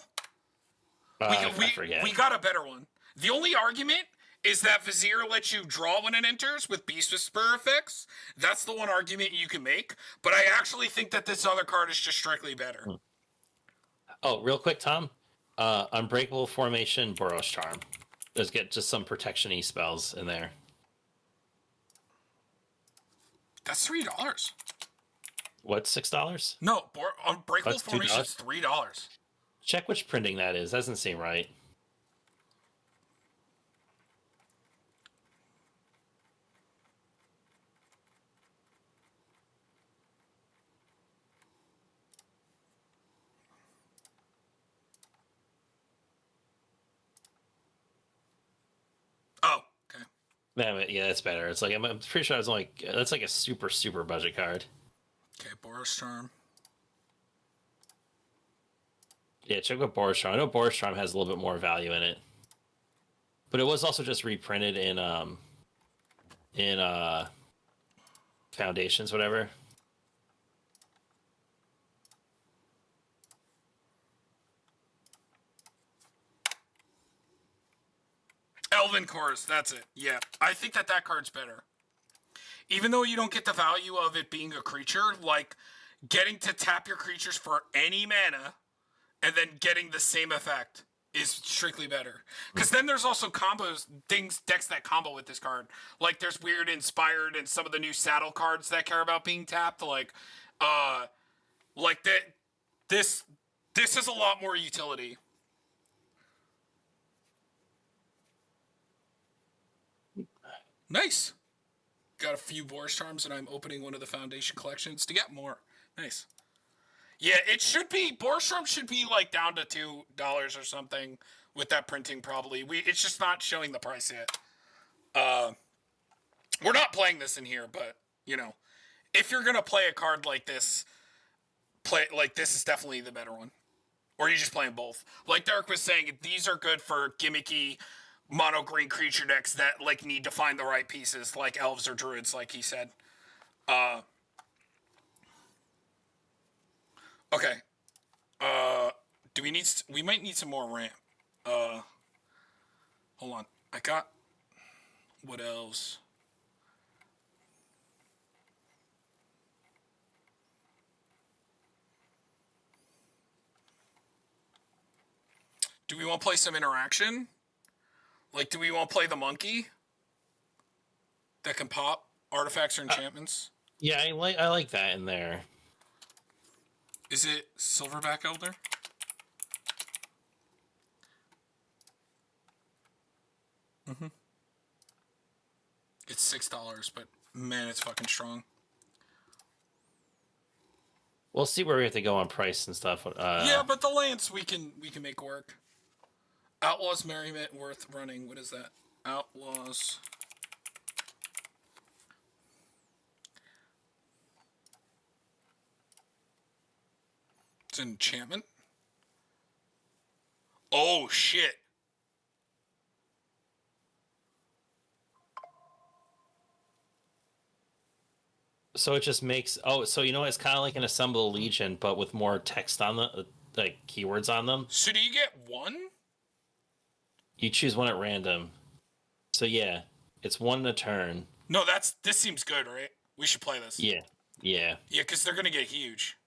Speaker 2: I forget.
Speaker 1: We got a better one. The only argument is that Vizier lets you draw when it enters with Beast Whisperer effects. That's the one argument you can make. But I actually think that this other card is just strictly better.
Speaker 2: Oh, real quick, Tom. Unbreakable Formation, Boros Charm. Let's get just some protection-y spells in there.
Speaker 1: That's $3.
Speaker 2: What, $6?
Speaker 1: No, Unbreakable
Speaker 2: That's
Speaker 1: Formation is $3.
Speaker 2: Check which printing that is. Doesn't seem right.
Speaker 1: Oh, okay.
Speaker 2: Yeah, that's better. It's like I'm pretty sure I was like that's like a super budget card.
Speaker 1: Okay, Boros Charm.
Speaker 2: Yeah, check out Boros Charm. I know Boros Charm has a little bit more value in it, but it was also just reprinted in Foundations, whatever.
Speaker 1: Elven Chorus, that's it. Yeah, I think that card's better. Even though you don't get the value of it being a creature, like getting to tap your creatures for any mana and then getting the same effect is strictly better. Because then there's also decks that combo with this card. Like there's Weird Inspired and some of the new saddle cards that care about being tapped. Like that. This has a lot more utility. Nice. Got a few Boros Charms, and I'm opening one of the Foundation collections to get more. Nice. Yeah, it should be. Boros Charms should be like down to $2 or something with that printing. Probably. It's just not showing the price yet. We're not playing this in here, but you know, if you're gonna play a card like this, this is definitely the better one. Or you're just playing both. Like Derek was saying, these are good for gimmicky mono green creature decks that like need to find the right pieces, like elves or druids, like he said. Okay. Do we need? We might need some more ramp. Hold on. I got. What else? Do we want to play some interaction? Like, do we want to play the monkey? that can pop artifacts or enchantments.
Speaker 2: Yeah, I like that in there.
Speaker 1: Is it Silverback Elder? Mm-hmm. It's $6, but man, it's fucking strong.
Speaker 2: We'll see where we have to go on price and stuff.
Speaker 1: Yeah, but the lands we can make work. Outlaws Merriment worth running. What is that? Outlaws. It's an enchantment. Oh shit.
Speaker 2: So it just makes so you know it's kind of like an Assemble Legion, but with more text on the like keywords on them.
Speaker 1: So do you get one?
Speaker 2: You choose one at random. So yeah, it's one a turn.
Speaker 1: No, this seems good, right? We should play this.
Speaker 2: Yeah.
Speaker 1: Yeah, because they're gonna get huge.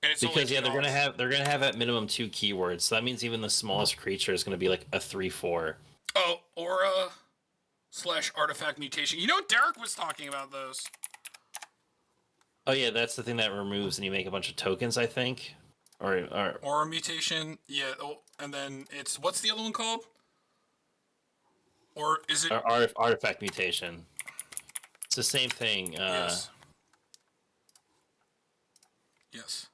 Speaker 1: And it's
Speaker 2: because
Speaker 1: only
Speaker 2: they're gonna have at minimum 2 keywords. So that means even the smallest creature is gonna be like a 3/4.
Speaker 1: Oh, aura / artifact mutation. You know, Derek was talking about those.
Speaker 2: Oh yeah, that's the thing that removes and you make a bunch of tokens, I think. Or
Speaker 1: aura mutation. Yeah. Oh, and then it's what's the other one called? Or is it
Speaker 2: artifact mutation? It's the same thing.
Speaker 1: Yes. Yes.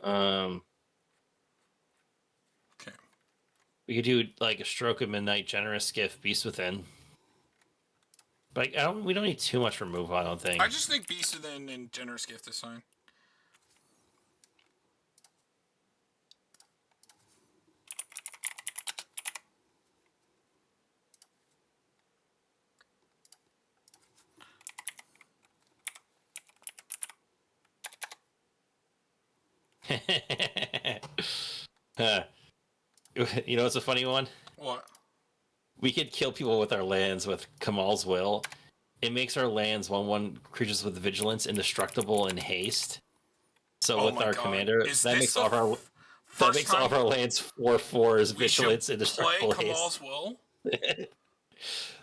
Speaker 2: Okay. We could do like a Stroke of Midnight, Generous Gift, Beast Within. But we don't need too much removal, I don't think.
Speaker 1: I just think Beast Within and Generous Gift is fine.
Speaker 2: You know what's a funny one?
Speaker 1: What?
Speaker 2: We could kill people with our lands with Kamal's Will. It makes our lands 1/1 creatures with vigilance indestructible and haste. So with our commander, that makes all of our lands 4/4s vigilance indestructible haste.
Speaker 1: Will?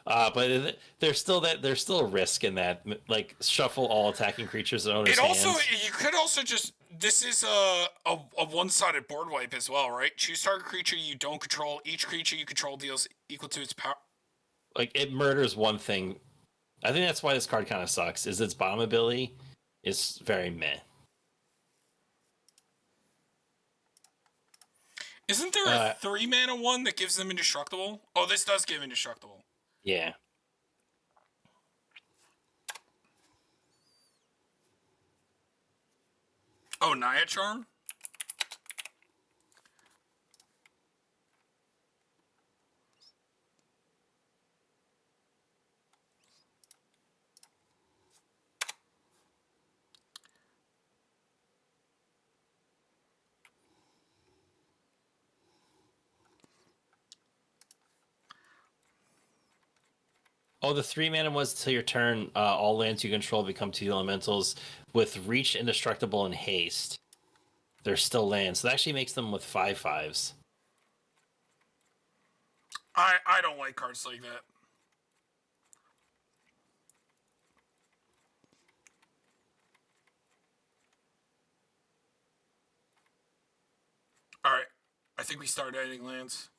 Speaker 2: But there's still a risk in that. Like shuffle all attacking creatures in owner's hands.
Speaker 1: You could also just this is a one-sided board wipe as well, right? Choose target creature you don't control. Each creature you control deals equal to its power.
Speaker 2: Like it murders one thing. I think that's why this card kind of sucks. Is its bomb ability is very meh.
Speaker 1: Isn't there a 3-mana one that gives them indestructible? Oh, this does give indestructible.
Speaker 2: Yeah.
Speaker 1: Oh, Naya Charm?
Speaker 2: Oh, the 3-mana was till your turn. All lands you control become 2 elementals with reach, indestructible, and haste. They're still lands. So that actually makes them with 5/5s.
Speaker 1: I don't like cards like that. All right, I think we start adding lands.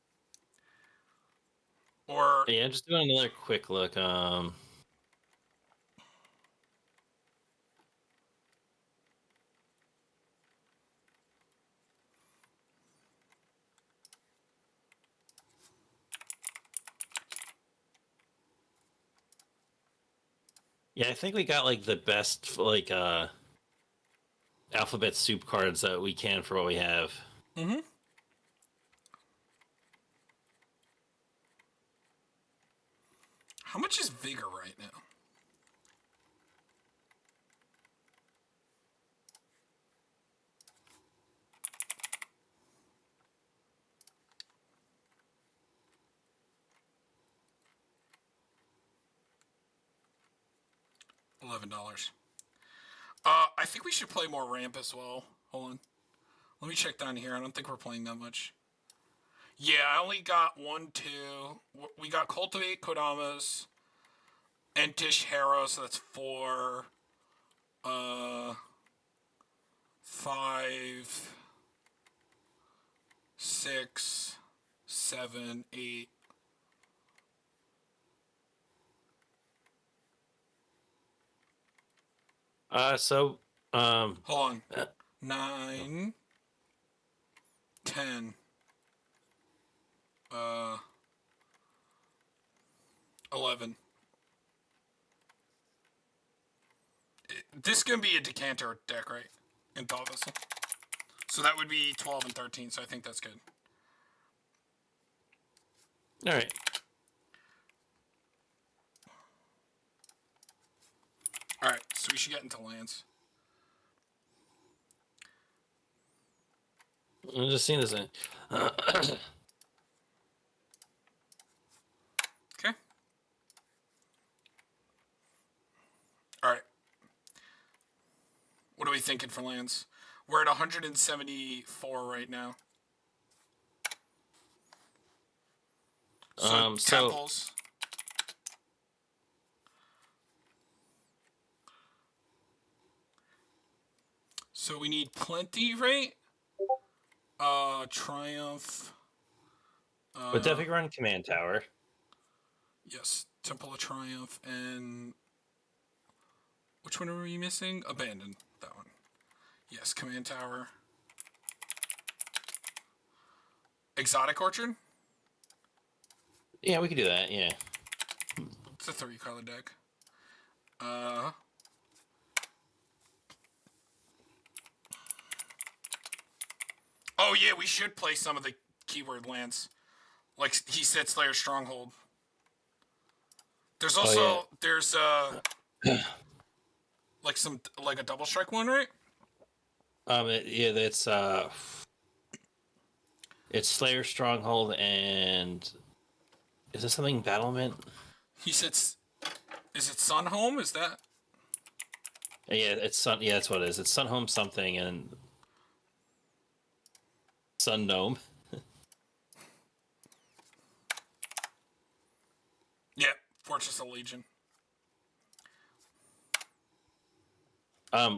Speaker 1: Or
Speaker 2: yeah, just doing another quick look. Yeah, I think we got like the best like alphabet soup cards that we can for what we have.
Speaker 1: Mm-hmm. How much is Vigor right now? $11. I think we should play more ramp as well. Hold on. Let me check down here. I don't think we're playing that much. Yeah, I only got 1, 2. We got Cultivate Kodamas, Entish Harrow, so that's 4. 5, 6, 7, 8.
Speaker 2: So,
Speaker 1: Hold on. 9, 10. 11. This is gonna be a decanter deck, right? In Thought Vessel. So that would be 12 and 13. So I think that's good.
Speaker 2: all right.
Speaker 1: All right. So we should get into lands.
Speaker 2: I'm just seeing this.
Speaker 1: Okay. All right. What are we thinking for lands? We're at 174 right now. So temples. So we need plenty, right? Triumph.
Speaker 2: But definitely run Command Tower.
Speaker 1: Yes, Temple of Triumph and which one are we missing? Abandon. That one. Yes, Command Tower. Exotic Orchard?
Speaker 2: Yeah, we could do that, yeah.
Speaker 1: It's a 3-color deck. Oh yeah, we should play some of the keyword lands. Like he said, Slayer Stronghold. There's also there's like a double strike one, right?
Speaker 2: It's Slayer Stronghold and is this something Battlement?
Speaker 1: He said, is it Sunhome? Is that?
Speaker 2: Yeah, it's Sun. Yeah, that's what it is. It's Sunhome something and Sun Gnome.
Speaker 1: Yeah, Fortress of Legion.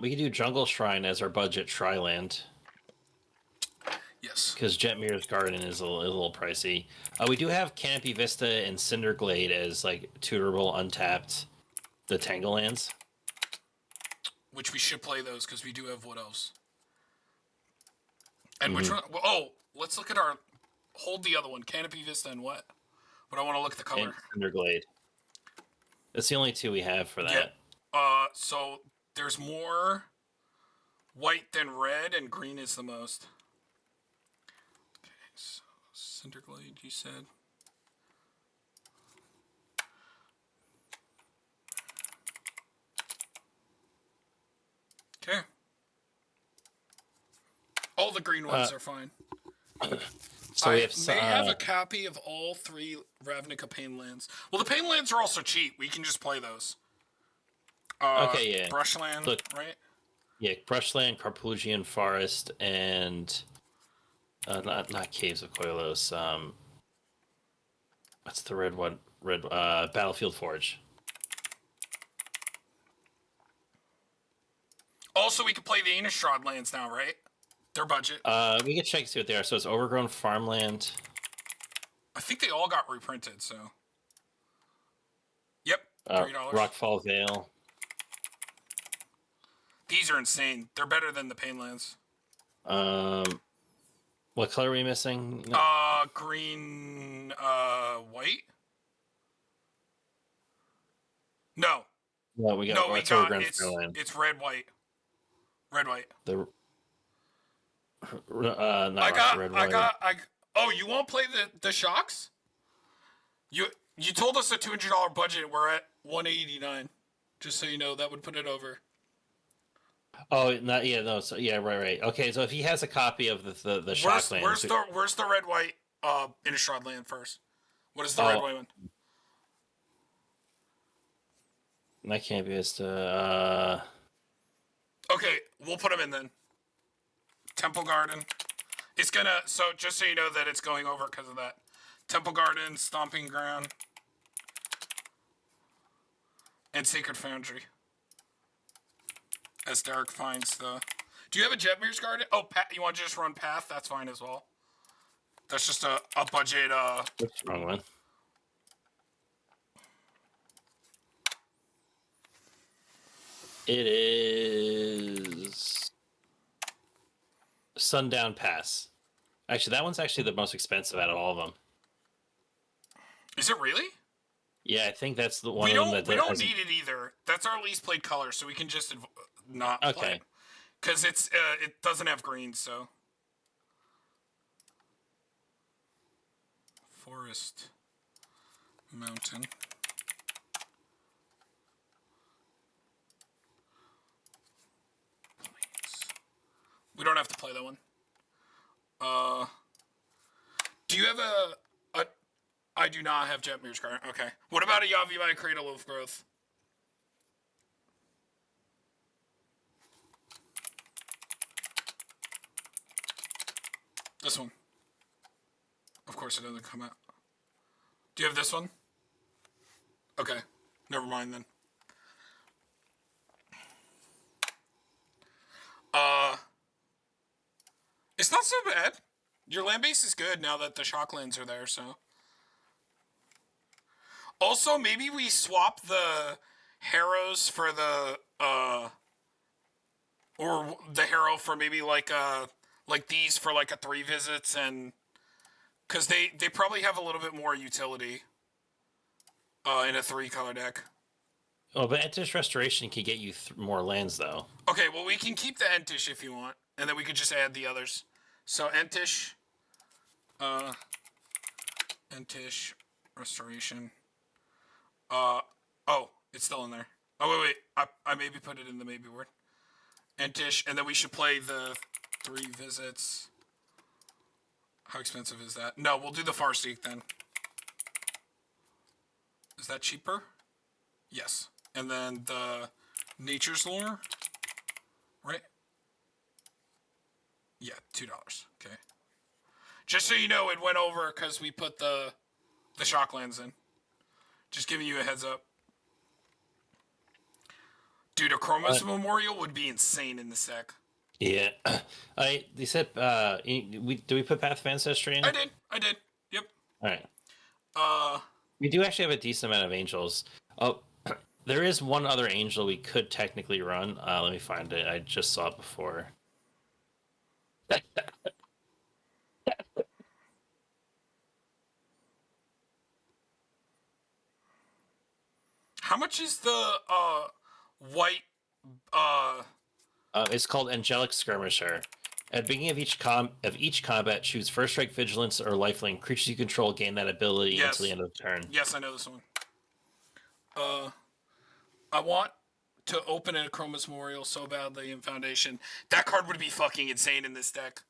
Speaker 2: We could do Jungle Shrine as our budget Tri-land.
Speaker 1: Yes.
Speaker 2: Because Jetmir's Garden is a little pricey. We do have Canopy Vista and Cinderglade as like tutorable untapped the Tangle lands.
Speaker 1: Which we should play those because we do have Wood Elves. And which one? Oh, let's look at our. Hold the other one. Canopy Vista and what? But I want to look at the color.
Speaker 2: And Cinderglade. That's the only two we have for that.
Speaker 1: Yeah. So there's more white than red, and green is the most. Okay, so Cinderglade, you said. Okay. All the green ones are fine.
Speaker 2: So
Speaker 1: I
Speaker 2: we have,
Speaker 1: may have a copy of all 3 Ravnica Pain lands. Well, the Pain lands are also cheap. We can just play those.
Speaker 2: Okay, yeah.
Speaker 1: Brushland,
Speaker 2: Look,
Speaker 1: right?
Speaker 2: Yeah, Brushland, Carplusian Forest, and not Caves of Koilos. What's the red one? Battlefield Forge.
Speaker 1: Also, we can play the Innistrad lands now, right? Their budget.
Speaker 2: We can check to see what they are. So it's Overgrown Farmland.
Speaker 1: I think they all got reprinted, so. Yep, $3.
Speaker 2: Rockfall Vale.
Speaker 1: These are insane. They're better than the Pain lands.
Speaker 2: What color are we missing?
Speaker 1: Green, white? No.
Speaker 2: No, we got Overgrown Farmland.
Speaker 1: It's red, white. Red, white.
Speaker 2: Red, white.
Speaker 1: Oh, you won't play the shocks? You told us a $200 budget. We're at $189. Just so you know, that would put it over.
Speaker 2: Oh, not yeah, no, so yeah, right. Okay, so if he has a copy of the shock land,
Speaker 1: where's the red white Innistrad land first? What is the red white one?
Speaker 2: That can't be as
Speaker 1: Okay, we'll put them in then. Temple Garden. It's gonna, so just so you know that it's going over because of that. Temple Garden, Stomping Ground, and Sacred Foundry. As Derek finds the... Do you have a Jetmir's Garden? Oh, you want to just run Path? That's fine as well. That's just a budget...
Speaker 2: What's the wrong one? It is... Sundown Pass. Actually, that one's actually the most expensive out of all of them.
Speaker 1: Is it really?
Speaker 2: Yeah, I think that's the one of them that...
Speaker 1: We don't need it either. That's our least played color, so we can just not play it. Because it doesn't have green, so... Forest. Mountain. We don't have to play that one. Do you have a... I do not have Jetmir's Garden. Okay. What about a Yavimaya Cradle of Growth? This one. Of course it doesn't come out. Do you have this one? Okay. Never mind then. It's not so bad. Your land base is good now that the Shocklands are there, so... Also, maybe we swap the Harrows for the, or the Harrow for maybe like these for like a 3 visits, and... Because they probably have a little bit more utility in a 3-color deck.
Speaker 2: Oh, but Entish Restoration can get you more lands, though.
Speaker 1: Okay, well, we can keep the Entish if you want, and then we could just add the others. So, Entish, Restoration. Oh, it's still in there. Oh, wait. I maybe put it in the maybe word. Entish, and then we should play the 3 visits. How expensive is that? No, we'll do the Farseek then. Is that cheaper? Yes. And then the Nature's Lore, right? Yeah, $2. Okay. Just so you know, it went over because we put the Shocklands in. Just giving you a heads up. Dude, Akroma's Memorial would be insane in this deck.
Speaker 2: Yeah. They said, do we put Path of Ancestry in?
Speaker 1: I did. Yep.
Speaker 2: Alright. We do actually have a decent amount of angels. Oh, there is one other angel we could technically run. Let me find it. I just saw it before.
Speaker 1: How much is the white?
Speaker 2: It's called Angelic Skirmisher. At the beginning of each combat, choose First Strike, Vigilance, or Lifelink. Creatures you control gain that ability until the end of the turn.
Speaker 1: Yes, I know this one. I want to open an Akroma's Memorial so badly in Foundation. That card would be fucking insane in this deck.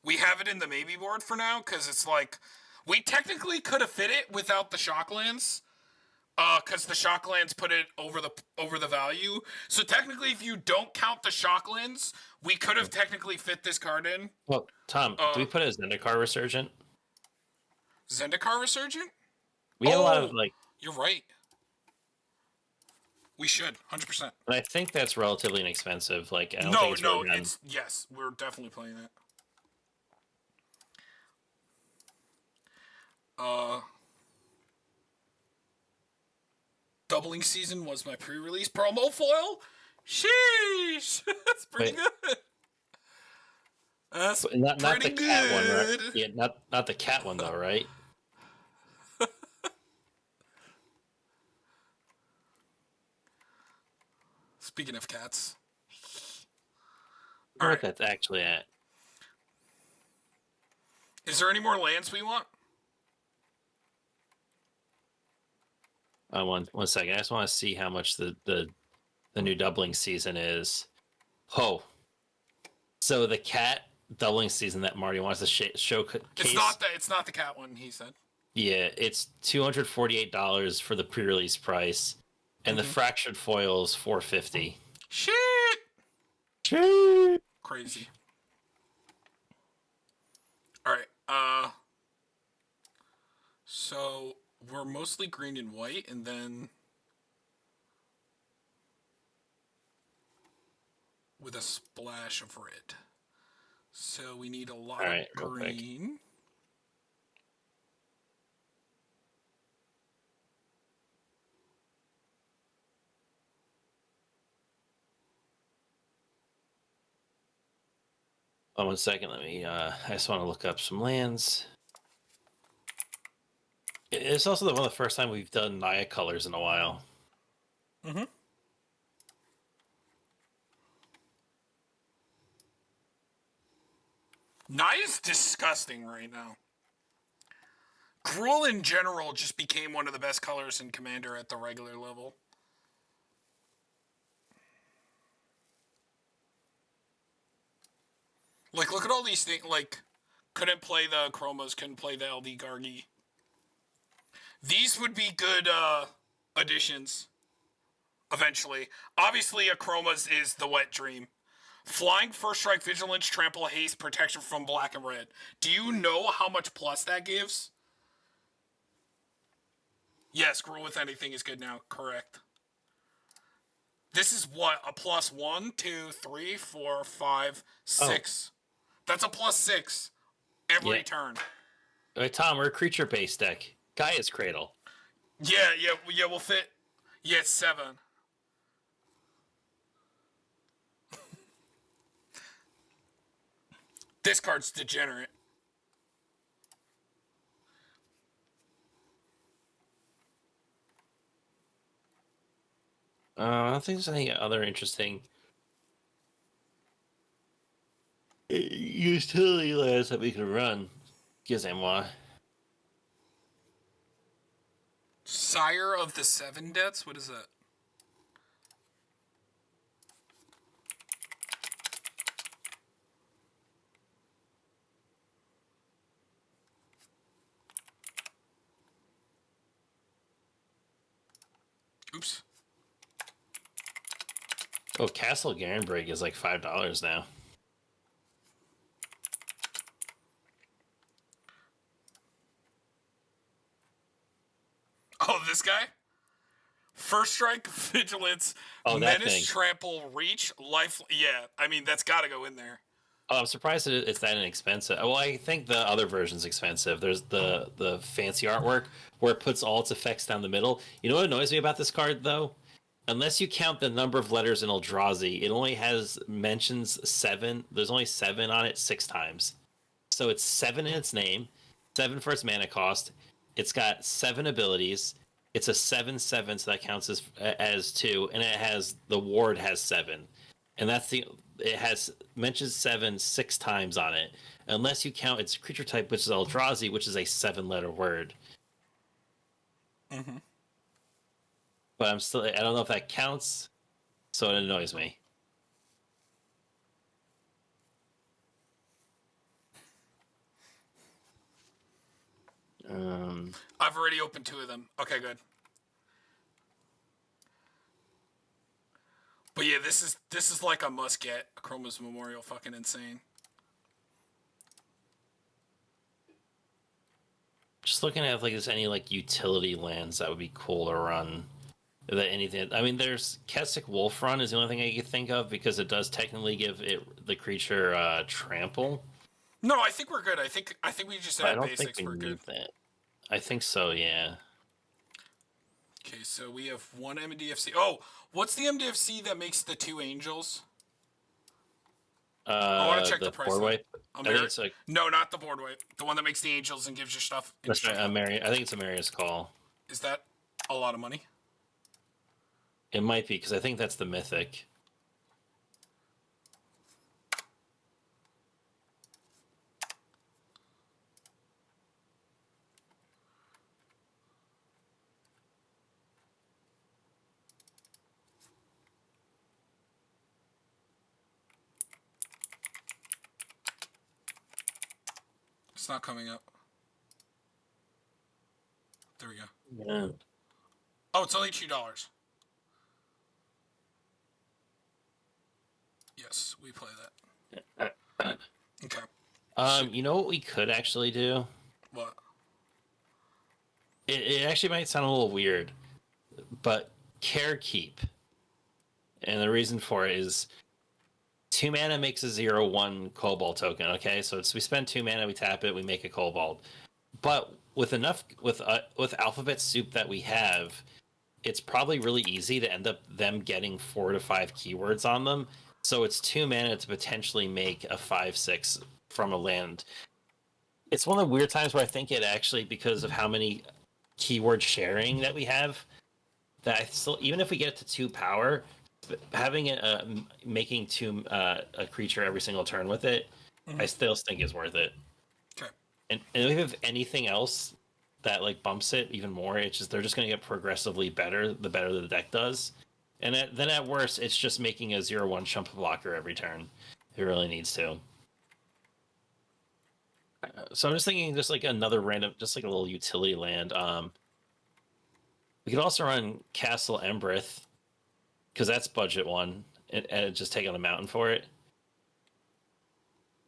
Speaker 1: We have it in the maybe board for now, because it's like... We technically could have fit it without the Shocklands. Because the Shocklands put it over the value. So technically, if you don't count the Shocklands, we could have technically fit this card in.
Speaker 2: Well, Tom, do we put a Zendikar Resurgent?
Speaker 1: Zendikar Resurgent?
Speaker 2: We have a lot of, like...
Speaker 1: You're right. We should, 100%.
Speaker 2: But I think that's relatively inexpensive. Like, I don't think it's really done.
Speaker 1: Yes, we're definitely playing that. Doubling Season was my pre-release promo foil. Sheesh, that's pretty good. That's
Speaker 2: not
Speaker 1: pretty
Speaker 2: the
Speaker 1: good.
Speaker 2: cat one, right? Yeah, not the cat one though, right?
Speaker 1: Speaking of cats,
Speaker 2: Where that's actually at?
Speaker 1: Is there any more lands we want?
Speaker 2: One second. I just want to see how much the new doubling season is. Oh, so the cat doubling season that Marty wants to showcase.
Speaker 1: It's not the cat one. He said.
Speaker 2: Yeah, it's $248 for the pre-release price, and the fractured foil is $450.
Speaker 1: Shit.
Speaker 2: Shit.
Speaker 1: Crazy. So we're mostly green and white, and then with a splash of red. So we need a lot of green.
Speaker 2: Oh, 1 second. Let me. I just want to look up some lands. It's also one of the first time we've done Naya colors in a while.
Speaker 1: Mm-hmm. Naya's disgusting right now. Gruul in general just became one of the best colors in Commander at the regular level. Like, look at all these things. Like, couldn't play the Akromas, couldn't play the LD Gargi. These would be good additions eventually. Obviously, Akromas is the wet dream. Flying, First Strike, Vigilance, Trample, Haste, Protection from Black and Red. Do you know how much plus that gives? Yes, Gruul with anything is good now. Correct. This is what? A plus 1, 2, 3, 4, 5, 6. Oh. That's a plus 6 every turn.
Speaker 2: Wait, Tom, we're a creature-based deck. Gaia's Cradle.
Speaker 1: Yeah, we'll fit. Yeah, it's 7. This card's degenerate.
Speaker 2: I don't think there's any other interesting utility lands that we can run. Gizemwa.
Speaker 1: Sire of the Seven Deaths? What is that? Oops.
Speaker 2: Oh, Castle Garenbrig is like $5 now.
Speaker 1: Oh, this guy? First Strike, Vigilance, Menace, Trample, Reach, Life. Yeah, I mean, that's got to go in there.
Speaker 2: Oh, I'm surprised it's that inexpensive. Well, I think the other version's expensive. There's the fancy artwork where it puts all its effects down the middle. You know what annoys me about this card, though? Unless you count the number of letters in Eldrazi, it only mentions 7. There's only 7 on it 6 times. So it's 7 in its name, 7 for its mana cost. It's got 7 abilities. It's a 7/7, so that counts as 2, and the ward has 7, and it mentions 7 6 times on it, unless you count its creature type, which is Eldrazi, which is a 7-letter word.
Speaker 1: Mm-hmm.
Speaker 2: But I don't know if that counts, so it annoys me.
Speaker 1: I've already opened 2 of them. Okay, good. But yeah, this is like a must get. Akroma's Memorial, fucking insane.
Speaker 2: Just looking at if there's any utility lands that would be cool to run. I mean, there's Keswick Wolf Run is the only thing I could think of because it does technically give the creature trample.
Speaker 1: No, I think we're good. I think we just add basics. We're good.
Speaker 2: That. I think so. Yeah.
Speaker 1: Okay, so we have 1 MDFC. Oh, what's the MDFC that makes the 2 angels? I want to check the price.
Speaker 2: Board wipe.
Speaker 1: No, not the board wipe. The one that makes the angels and gives you stuff.
Speaker 2: That's right. I think it's Amaria's Call.
Speaker 1: Is that a lot of money?
Speaker 2: It might be because I think that's the mythic.
Speaker 1: It's not coming up. There we go.
Speaker 2: Yeah.
Speaker 1: Oh, it's only $2. Yes, we play that. Okay.
Speaker 2: You know what we could actually do?
Speaker 1: What?
Speaker 2: It actually might sound a little weird, but Care Keep. And the reason for it is 2 mana makes a 0/1 Cobalt token. Okay, so we spend 2 mana, we tap it, we make a Cobalt. But with Alphabet Soup that we have, it's probably really easy to end up them getting 4 to 5 keywords on them. So it's 2 mana to potentially make a 5/6 from a land. It's one of the weird times where I think it actually, because of how many keyword sharing that we have, that I still, even if we get it to 2 power, having it making a creature every single turn with it, I still think is worth it.
Speaker 1: Okay.
Speaker 2: And if we have anything else that like bumps it even more, it's just they're just going to get progressively better the better the deck does. And then at worst, it's just making a 0/1 chump blocker every turn. It really needs to. So I'm just thinking, just like another random, just like a little utility land. We could also run Castle Embrith, because that's budget 1, and just take on a mountain for it.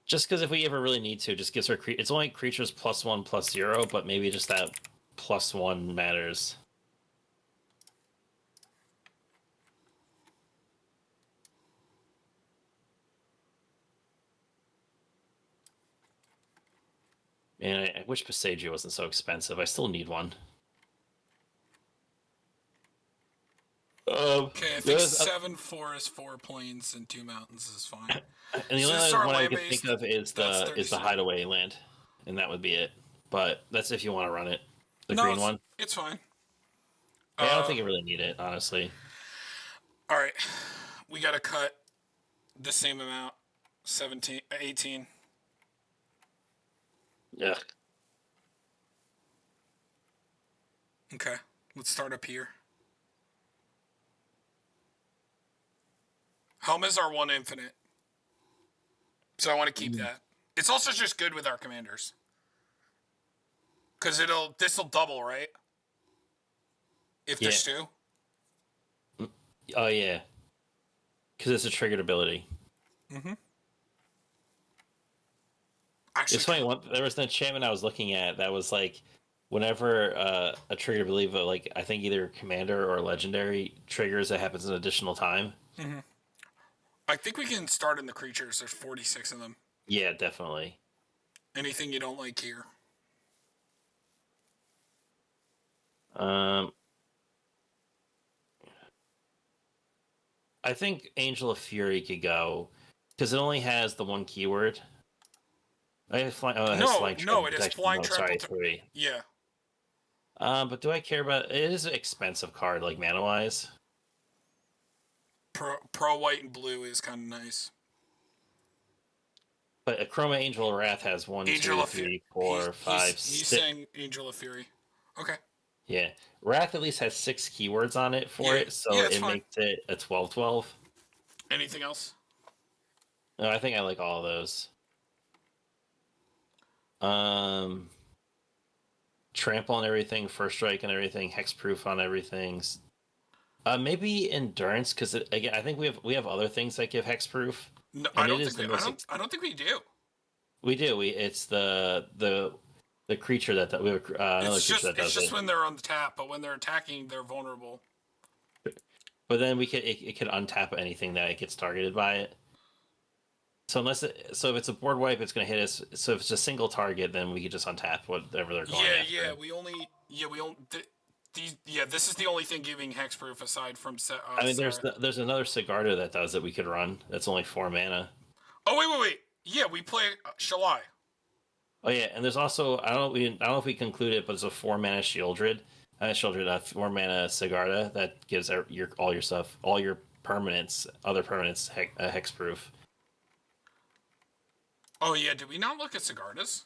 Speaker 2: Just because if we ever really need to, just gives our it's only creatures +1/+0, but maybe just that +1 matters. And I wish Passagia wasn't so expensive. I still need one.
Speaker 1: Okay, I think 7 forests, 4 plains, and 2 mountains is fine.
Speaker 2: And the only other one I can think of is the hideaway land, and that would be it. But that's if you want to run it. The green one.
Speaker 1: It's fine.
Speaker 2: Yeah, I don't think you really need it, honestly.
Speaker 1: All right, we gotta cut the same amount, 18.
Speaker 2: Yeah.
Speaker 1: Okay, let's start up here. Helmas are 1 infinite. So I want to keep that. It's also just good with our commanders. Because this'll double, right? If there's 2.
Speaker 2: Oh, yeah. Because it's a triggered ability.
Speaker 1: Mm-hmm. Actually,
Speaker 2: it's funny, there was an enchantment I was looking at that was like, whenever a triggered ability, like, I think either commander or legendary triggers, that happens an additional time.
Speaker 1: Mm-hmm. I think we can start in the creatures. There's 46 of them.
Speaker 2: Yeah, definitely.
Speaker 1: Anything you don't like here?
Speaker 2: I think Angel of Fury could go, because it only has the 1 keyword. It has flying
Speaker 1: flying trample.
Speaker 2: 3.
Speaker 1: Yeah.
Speaker 2: But do I care about it? Is an expensive card, like mana wise.
Speaker 1: Pro white and blue is kind of nice.
Speaker 2: But Akroma Angel of Wrath has 1, 2, 3, 4, 5, 6.
Speaker 1: He's saying Angel of Fury. Okay.
Speaker 2: Yeah. Wrath at least has 6 keywords on it for it, so it makes it a 12/12.
Speaker 1: Anything else?
Speaker 2: No, I think I like all of those. Trample on everything, First Strike on everything, Hexproof on everything. Maybe Endurance, because again, I think we have other things that give Hexproof.
Speaker 1: No, I don't think we do.
Speaker 2: We do. It's the creature that we have another creature that does it.
Speaker 1: It's just when they're on the tap, but when they're attacking, they're vulnerable.
Speaker 2: But then it could untap anything that it gets targeted by it. So if it's a board wipe, it's going to hit us. So if it's a single target, then we could just untap whatever they're going after.
Speaker 1: This is the only thing giving hexproof aside from.
Speaker 2: There's another Sigarda that does it. We could run. That's only 4 mana.
Speaker 1: Oh wait. Yeah, we play Shalai.
Speaker 2: Oh yeah, and there's also I don't know if we conclude it, but it's a 4 mana Shieldred. 4 mana Sigarda that gives all your stuff, all your permanents, other permanents, hexproof.
Speaker 1: Oh yeah, did we not look at Sigardas?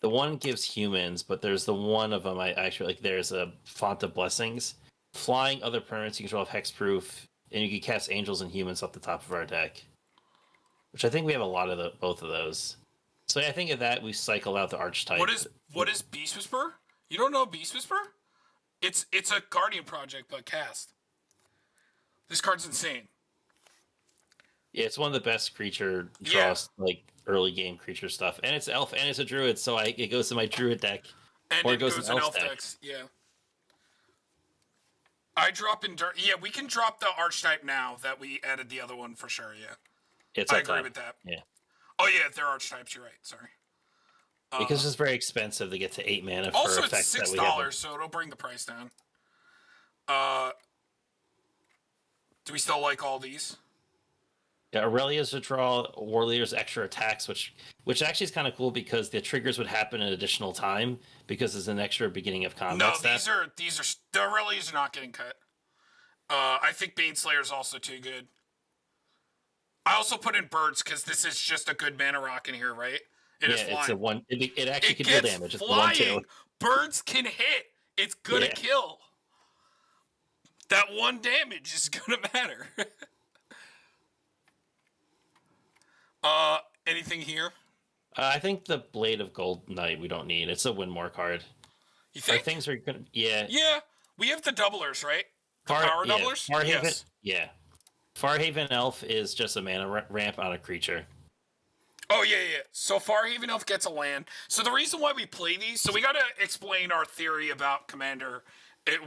Speaker 2: The one gives humans, but there's the one of them I actually like. There's a Font of Blessings, flying other permanents you control have hexproof, and you can cast angels and humans off the top of our deck. Which I think we have a lot of both of those. So I think of that we cycle out the archetype.
Speaker 1: What is Beast Whisper? You don't know Beast Whisper? It's a Guardian project but cast. This card's insane.
Speaker 2: Yeah, it's one of the best creature draws, like early game creature stuff, and it's elf and it's a druid, so it goes in my druid deck,
Speaker 1: And
Speaker 2: or
Speaker 1: it goes
Speaker 2: in
Speaker 1: in
Speaker 2: elf
Speaker 1: elf
Speaker 2: deck.
Speaker 1: decks. Yeah. I drop in dirt. Yeah, we can drop the archetype now that we added the other one for sure. Yeah,
Speaker 2: It's
Speaker 1: I
Speaker 2: that
Speaker 1: agree
Speaker 2: time.
Speaker 1: with that.
Speaker 2: Yeah,
Speaker 1: Oh yeah, they're archetypes. You're right. Sorry.
Speaker 2: because it's very expensive to get to 8 mana for
Speaker 1: Also, it's
Speaker 2: effects that we have.
Speaker 1: $6, so it'll bring the price down. Do we still like all these?
Speaker 2: Yeah, Aurelia's a draw. Warrior's extra attacks, which actually is kind of cool because the triggers would happen an additional time because it's an extra beginning of combat.
Speaker 1: No,
Speaker 2: stat.
Speaker 1: these are the Aurelias are not getting cut. I think Baneslayer is also too good. I also put in birds because this is just a good mana rock in here, right?
Speaker 2: It's a one. It actually can deal damage. It's
Speaker 1: flying.
Speaker 2: a 1/2.
Speaker 1: Birds can hit. It's gonna kill. That 1 damage is gonna matter. Anything here?
Speaker 2: I think the Blade of Gold Knight we don't need. It's a win more card.
Speaker 1: You think?
Speaker 2: Our things are gonna. Yeah.
Speaker 1: Yeah. We have the doublers, right? The power doublers?
Speaker 2: Farhaven,
Speaker 1: yes.
Speaker 2: Yeah. Farhaven Elf is just a mana ramp on a creature.
Speaker 1: Oh, yeah. So Farhaven Elf gets a land. So the reason why we play these, so we got to explain our theory about Commander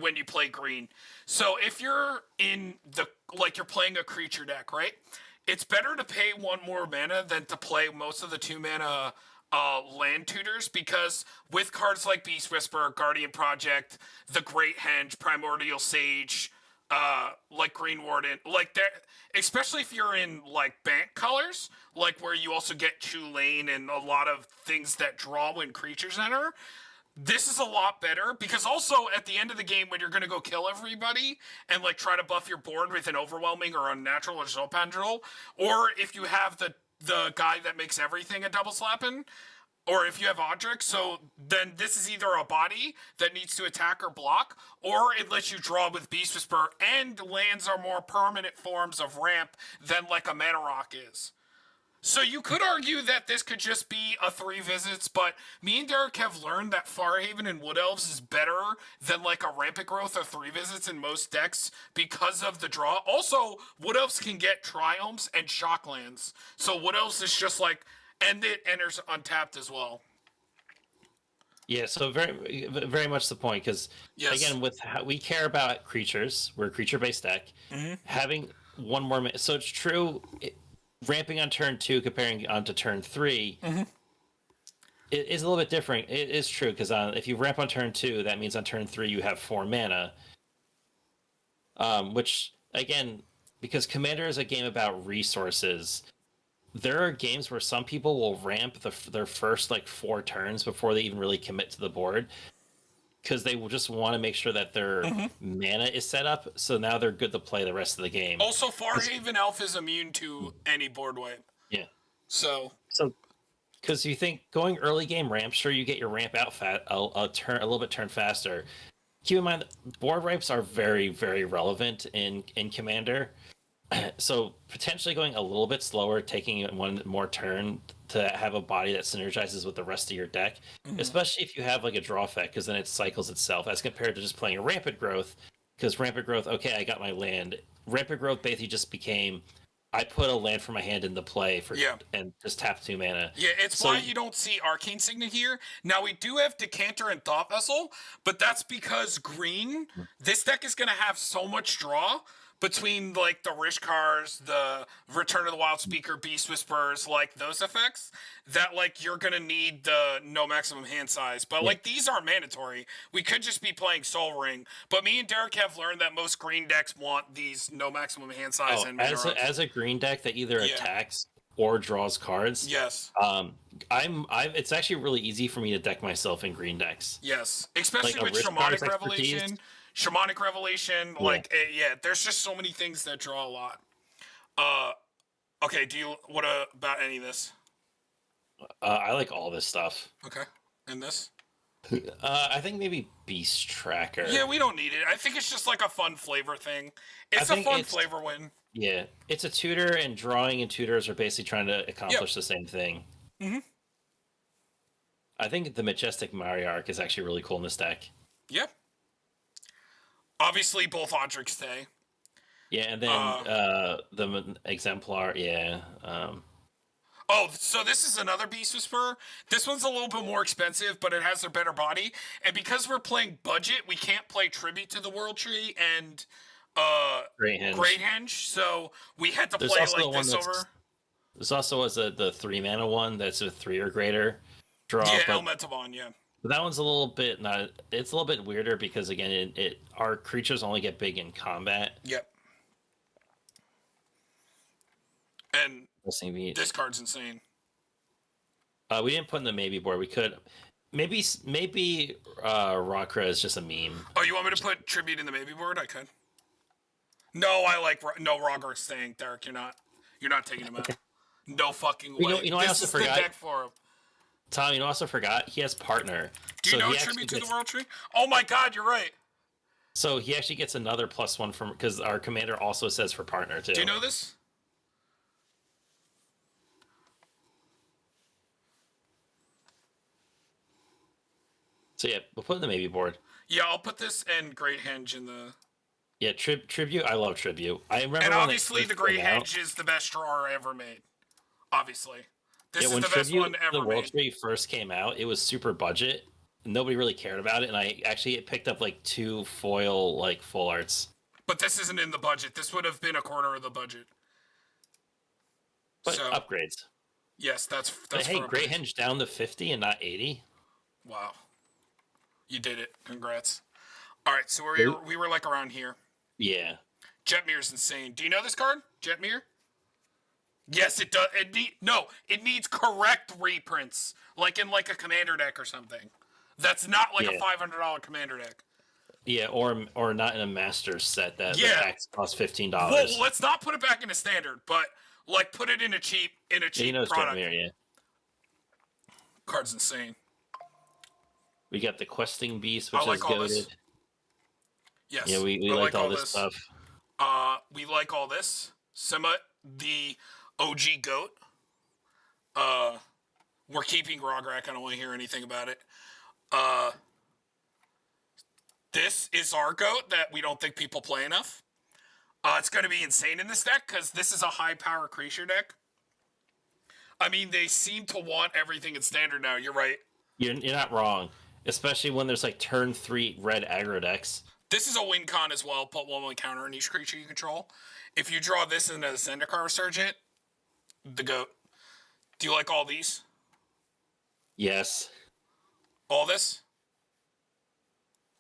Speaker 1: when you play green. So if you're you're playing a creature deck, right? It's better to pay 1 more mana than to play most of the 2 mana land tutors, because with cards like Beast Whisperer, Guardian Project, the Great Henge, Primordial Sage, like Green Warden, like that, especially if you're in like bank colors, like where you also get Tulane and a lot of things that draw when creatures enter. This is a lot better because also at the end of the game when you're going to go kill everybody and like try to buff your board with an overwhelming or unnatural or Zopandrel, or if you have the guy that makes everything a double slapping, or if you have Odric, so then this is either a body that needs to attack or block, or it lets you draw with Beast Whisper, and lands are more permanent forms of ramp than like a Mana Rock is. So you could argue that this could just be a 3 visits, but me and Derek have learned that Farhaven and Wood Elves is better than like a Rampant Growth or 3 visits in most decks because of the draw. Also, Wood Elves can get Triumphs and Shocklands. So Wood Elves is just like, and it enters untapped as well.
Speaker 2: Yeah, so very, very much the point, because again, with how we care about creatures, we're a creature-based deck. Mm-hmm. Having 1 more, so it's true. Ramping on turn 2, comparing on to turn 3, it is a little bit different. It is true, because if you ramp on turn 2, that means on turn 3 you have 4 mana. Which, again, because Commander is a game about resources, there are games where some people will ramp their first like 4 turns before they even really commit to the board, because they will just want to make sure that their mana is set up, so now they're good to play the rest of the game.
Speaker 1: Also, Farhaven Elf is immune to any board wipe.
Speaker 2: Yeah.
Speaker 1: So,
Speaker 2: because you think going early game ramp, sure, you get your ramp out a little bit turn faster. Keep in mind that board wipes are very, very relevant in Commander. So potentially going a little bit slower, taking 1 more turn to have a body that synergizes with the rest of your deck, especially if you have like a draw effect, because then it cycles itself, as compared to just playing a Rampant Growth. Because Rampant Growth, okay, I got my land. Rampant Growth basically just became, I put a land from my hand into play and just tap 2 mana.
Speaker 1: Yeah, it's why you don't see Arcane Signet here. Now, we do have Decanter and Thought Vessel, but that's because green, this deck is going to have so much draw between like the Rishkars, the Return of the Wild Speaker, Beast Whisperers, like those effects, that like you're gonna need the no maximum hand size. But like these aren't mandatory. We could just be playing Soul Ring. But me and Derek have learned that most green decks want these no maximum hand size and
Speaker 2: as a green deck that either attacks or draws cards.
Speaker 1: Yes.
Speaker 2: It's actually really easy for me to deck myself in green decks.
Speaker 1: Yes, especially like with Shamanic Revelation. Shamanic Revelation, there's just so many things that draw a lot. Okay, what about any of this?
Speaker 2: I like all this stuff.
Speaker 1: Okay, and this?
Speaker 2: I think maybe Beast Tracker.
Speaker 1: Yeah, we don't need it. I think it's just like a fun flavor thing. It's a fun flavor win.
Speaker 2: Yeah, it's a tutor, and drawing and tutors are basically trying to accomplish the same thing. Mm-hmm. I think the Majestic Mariarch is actually really cool in this deck.
Speaker 1: Yep. Obviously, both Odric stay.
Speaker 2: Yeah, and then the Exemplar,
Speaker 1: Oh, so this is another Beast Whisperer. This one's a little bit more expensive, but it has a better body. And because we're playing budget, we can't play Tribute to the World Tree and
Speaker 2: Great Henge.
Speaker 1: Great Henge. So we had to
Speaker 2: There's
Speaker 1: play
Speaker 2: also
Speaker 1: like
Speaker 2: the one
Speaker 1: this
Speaker 2: that's
Speaker 1: over.
Speaker 2: there's also the 3 mana one that's a 3 or greater draw.
Speaker 1: Yeah,
Speaker 2: but
Speaker 1: Elemental, yeah.
Speaker 2: that one's a little bit not. It's a little bit weirder because again, our creatures only get big in combat.
Speaker 1: Yep. And
Speaker 2: This
Speaker 1: card's insane.
Speaker 2: We didn't put in the maybe board. We could maybe Rakra is just a meme.
Speaker 1: Oh, you want me to put Tribute in the maybe board? I could. No, I like no Roger's staying, Derek. You're not taking him out. No fucking way.
Speaker 2: You know, I also forgot.
Speaker 1: The deck for him.
Speaker 2: Tom, you know, I also forgot he has partner.
Speaker 1: Do you know Tribute to the World Tree? Oh my God, you're right.
Speaker 2: So he actually gets another +1 from because our commander also says for partner too.
Speaker 1: Do you know this?
Speaker 2: So yeah, we'll put in the maybe board.
Speaker 1: Yeah, I'll put this and Great Henge in the.
Speaker 2: Yeah, Tribute. I love Tribute. I remember.
Speaker 1: And obviously, the Great Henge is the best drawer ever made. Obviously, this is the best one ever
Speaker 2: the World Tree first came out, it was super budget. Nobody really cared about it, and I actually picked up like 2 foil like full arts.
Speaker 1: But this isn't in the budget. This would have been a quarter of the budget.
Speaker 2: But upgrades.
Speaker 1: Yes, that's
Speaker 2: but hey, Great Henge down to 50 and not 80.
Speaker 1: Wow, you did it! Congrats. All right, so we were like around here.
Speaker 2: Yeah.
Speaker 1: Jetmir's insane. Do you know this card, Jetmir? Yes, it does. It needs correct reprints, like in like a commander deck or something. That's not like a $500 commander deck.
Speaker 2: Yeah, or not in a master set that the packs cost $15.
Speaker 1: Well, let's not put it back in a standard, but like put it in a cheap product.
Speaker 2: Yeah.
Speaker 1: Card's insane.
Speaker 2: We got the questing beast, which
Speaker 1: like
Speaker 2: is goated.
Speaker 1: Yes.
Speaker 2: Yeah, we like all this stuff.
Speaker 1: We like all this. Sima, the OG goat. We're keeping Rograk. I don't want to hear anything about it. This is our goat that we don't think people play enough. It's going to be insane in this deck because this is a high power creature deck. I mean, they seem to want everything in standard now. You're right.
Speaker 2: You're not wrong, especially when there's like turn 3 red aggro decks.
Speaker 1: This is a win con as well. Put 1/1 counter on each creature you control. If you draw this into the Zendikar Resurgent, the goat. Do you like all these?
Speaker 2: Yes.
Speaker 1: All this?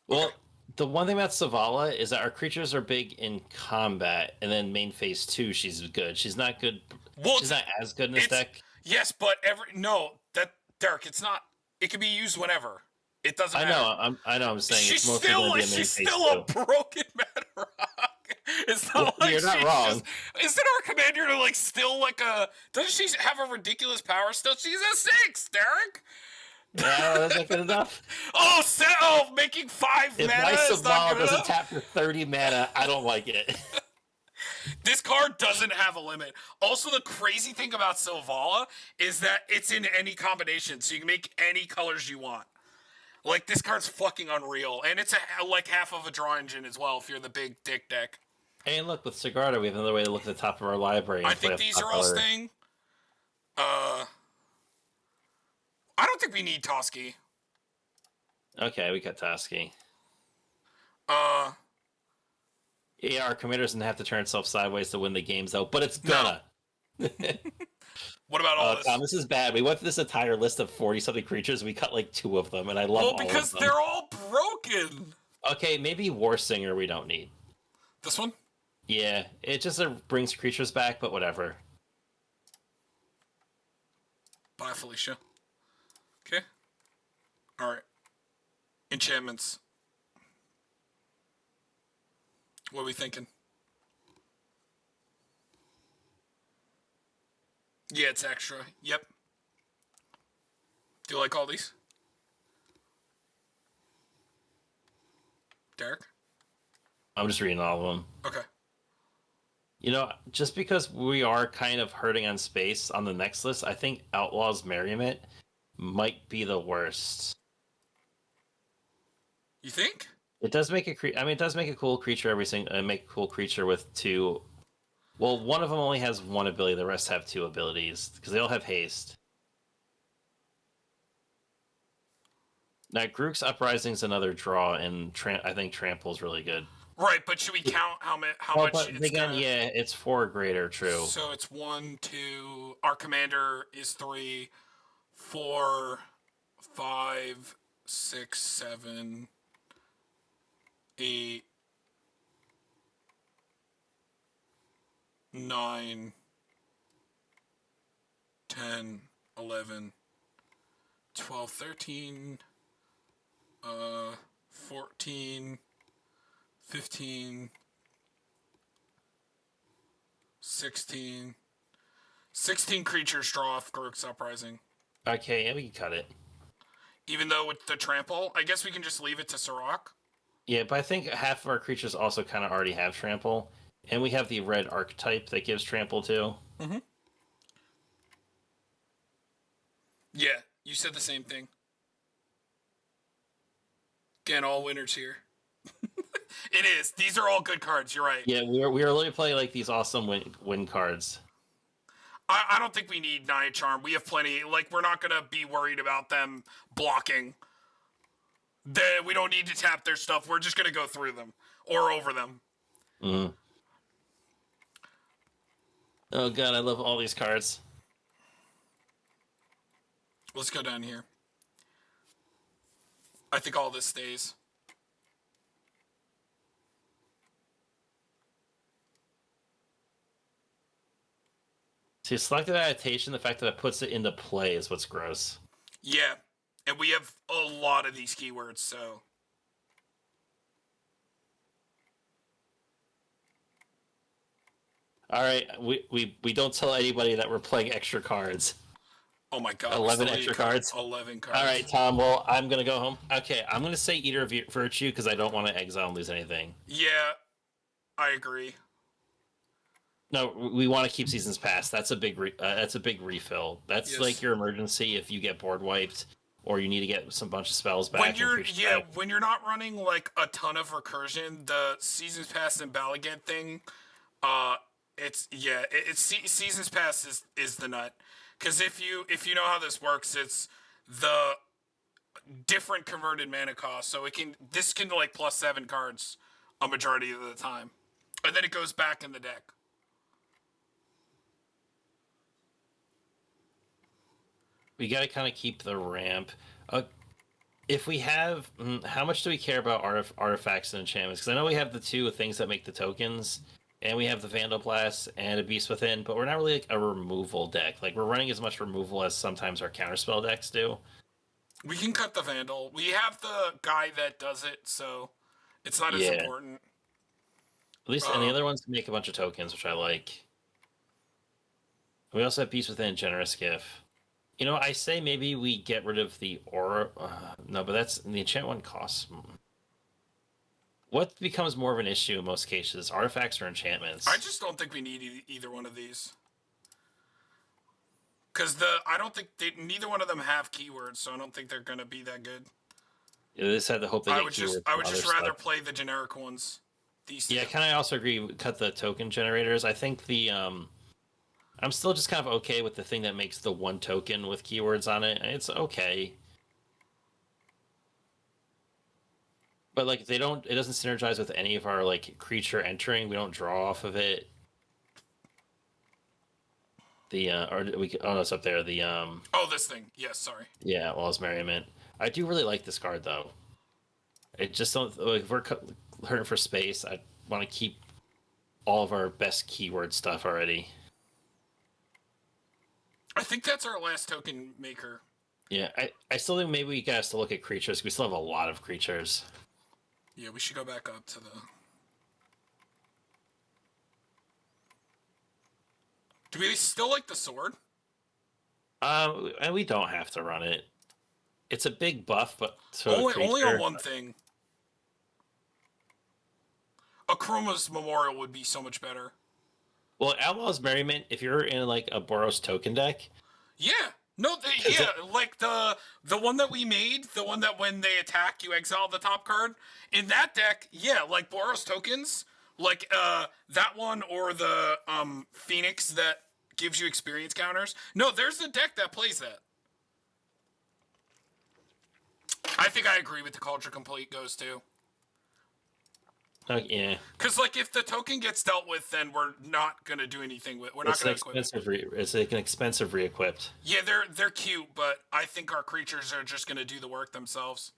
Speaker 2: Well, the one thing about Savala is that our creatures are big in combat, and then main phase 2, she's good. She's not good. Well, she's not as good in this deck.
Speaker 1: Yes, but Derek, it's not. It can be used whenever. It doesn't matter.
Speaker 2: I know. I'm saying
Speaker 1: she's still a broken Mana Rock. It's not like
Speaker 2: you're not wrong.
Speaker 1: Isn't our commander still like a? Doesn't she have a ridiculous power still? She's a 6, Derek.
Speaker 2: Yeah, that's not good enough.
Speaker 1: Making 5
Speaker 2: if
Speaker 1: mana
Speaker 2: my
Speaker 1: is not good
Speaker 2: doesn't
Speaker 1: enough.
Speaker 2: tap for 30 mana, I don't like it.
Speaker 1: This card doesn't have a limit. Also, the crazy thing about Sylvala is that it's in any combination, so you can make any colors you want. Like, this card's fucking unreal. And it's like half of a draw engine as well if you're the big dick deck.
Speaker 2: Hey, look, with Sigarda, we have another way to look at the top of our library.
Speaker 1: I think these are all staying. I don't think we need Toski.
Speaker 2: Okay, we got Toski. Yeah, our commander doesn't have to turn itself sideways to win the games, though, but it's gonna.
Speaker 1: No. What about all this?
Speaker 2: Tom, this is bad. We went through this entire list of 40-something creatures. We cut like 2 of them, and I love all of them.
Speaker 1: Well, because they're all broken.
Speaker 2: Okay, maybe War Singer we don't need.
Speaker 1: This one?
Speaker 2: Yeah, it just brings creatures back, but whatever.
Speaker 1: Bye, Felicia. Okay. All right. Enchantments. What are we thinking? Yeah, it's extra. Yep. Do you like all these? Derek?
Speaker 2: I'm just reading all of them.
Speaker 1: Okay.
Speaker 2: You know, just because we are kind of hurting on space on the next list, I think Outlaw's Merriment might be the worst.
Speaker 1: You think?
Speaker 2: It does make it does make a cool creature make a cool creature with 2 Well, one of them only has one ability. The rest have two abilities because they all have haste. Now, Grook's Uprising's another draw, and I think Trample's really good.
Speaker 1: Right, but should we count how
Speaker 2: Oh,
Speaker 1: much
Speaker 2: but
Speaker 1: it's
Speaker 2: again,
Speaker 1: gonna...
Speaker 2: yeah, it's 4 greater, true.
Speaker 1: So it's 1, 2. Our commander is 3, 4, 5, 6, 7, 8, 9, 10, 11, 12, 13, 14, 15, 16. 16 creatures draw off Grook's Uprising.
Speaker 2: Okay, yeah, we can cut it.
Speaker 1: Even though with the trample, I guess we can just leave it to Sirach.
Speaker 2: Yeah, but I think half of our creatures also kind of already have trample, and we have the red archetype that gives trample too.
Speaker 1: Mm-hmm. Yeah, you said the same thing. Again, all winners here. It is. These are all good cards. You're right.
Speaker 2: Yeah, we are literally playing like these awesome win cards.
Speaker 1: I don't think we need Naya Charm. We have plenty. Like, we're not gonna be worried about them blocking. We don't need to tap their stuff. We're just gonna go through them or over them.
Speaker 2: Mm. Oh god, I love all these cards.
Speaker 1: Let's go down here. I think all this stays.
Speaker 2: See, selective adaptation, the fact that it puts it into play is what's gross.
Speaker 1: Yeah, and we have a lot of these keywords, so...
Speaker 2: Alright, we don't tell anybody that we're playing extra cards.
Speaker 1: Oh my god.
Speaker 2: 11 extra cards?
Speaker 1: 11 cards.
Speaker 2: Alright, Tom, well, I'm gonna go home. Okay, I'm gonna say Eater of Virtue because I don't want to exile and lose anything.
Speaker 1: Yeah, I agree.
Speaker 2: No, we want to keep Seasons Pass. That's a big refill. That's
Speaker 1: Yes.
Speaker 2: like your emergency if you get board wiped or you need to get some bunch of spells back.
Speaker 1: When you're not running like a ton of recursion, the Seasons Pass and Balagant thing, Seasons Pass is the nut. Because if you know how this works, it's the different converted mana cost. So this can like +7 cards a majority of the time, and then it goes back in the deck.
Speaker 2: We got to kind of keep the ramp. If we have, how much do we care about artifacts and enchantments? Because I know we have the two things that make the tokens, and we have the Vandal Blast and a Beast Within, but we're not really like a removal deck. Like, we're running as much removal as sometimes our counterspell decks do.
Speaker 1: We can cut the Vandal. We have the guy that does it, so it's not as important.
Speaker 2: At least, and the other ones make a bunch of tokens, which I like. We also have Beast Within, Generous Gift. You know, I say maybe we get rid of the aura. No, but that's the enchant one costs. What becomes more of an issue in most cases, artifacts or enchantments?
Speaker 1: I just don't think we need either one of these. Because I don't think neither one of them have keywords, so I don't think they're gonna be that good.
Speaker 2: Yeah, they just had to hope they get keywords.
Speaker 1: I would just rather play the generic ones. These two.
Speaker 2: Yeah, can I also agree? Cut the token generators. I think the I'm still just kind of okay with the thing that makes the one token with keywords on it. It's okay. But like it doesn't synergize with any of our like creature entering. We don't draw off of it. It's up there.
Speaker 1: This thing. Yes, sorry.
Speaker 2: Yeah, Wall's Merriment. I do really like this card though. It just don't like if we're hurting for space. I want to keep all of our best keyword stuff already.
Speaker 1: I think that's our last token maker.
Speaker 2: Yeah, I still think maybe we guys to look at creatures. We still have a lot of creatures.
Speaker 1: Yeah, we should go back up to the... Do we still like the sword?
Speaker 2: And we don't have to run it. It's a big buff, but
Speaker 1: only on one thing. Akroma's Memorial would be so much better.
Speaker 2: Well, Outlaw's Merriment, if you're in like a Boros token deck.
Speaker 1: Yeah. No, like the one that we made, the one that when they attack, you exile the top card. In that deck, yeah, like Boros tokens Like that one or the Phoenix that gives you experience counters. No, there's a deck that plays that. I think I agree with the Culture Complete goes to.
Speaker 2: Yeah.
Speaker 1: Because like if the token gets dealt with, then we're not gonna do anything with. We're not gonna equip it.
Speaker 2: It's like an expensive re-equipped.
Speaker 1: Yeah, they're cute, but I think our creatures are just gonna do the work themselves.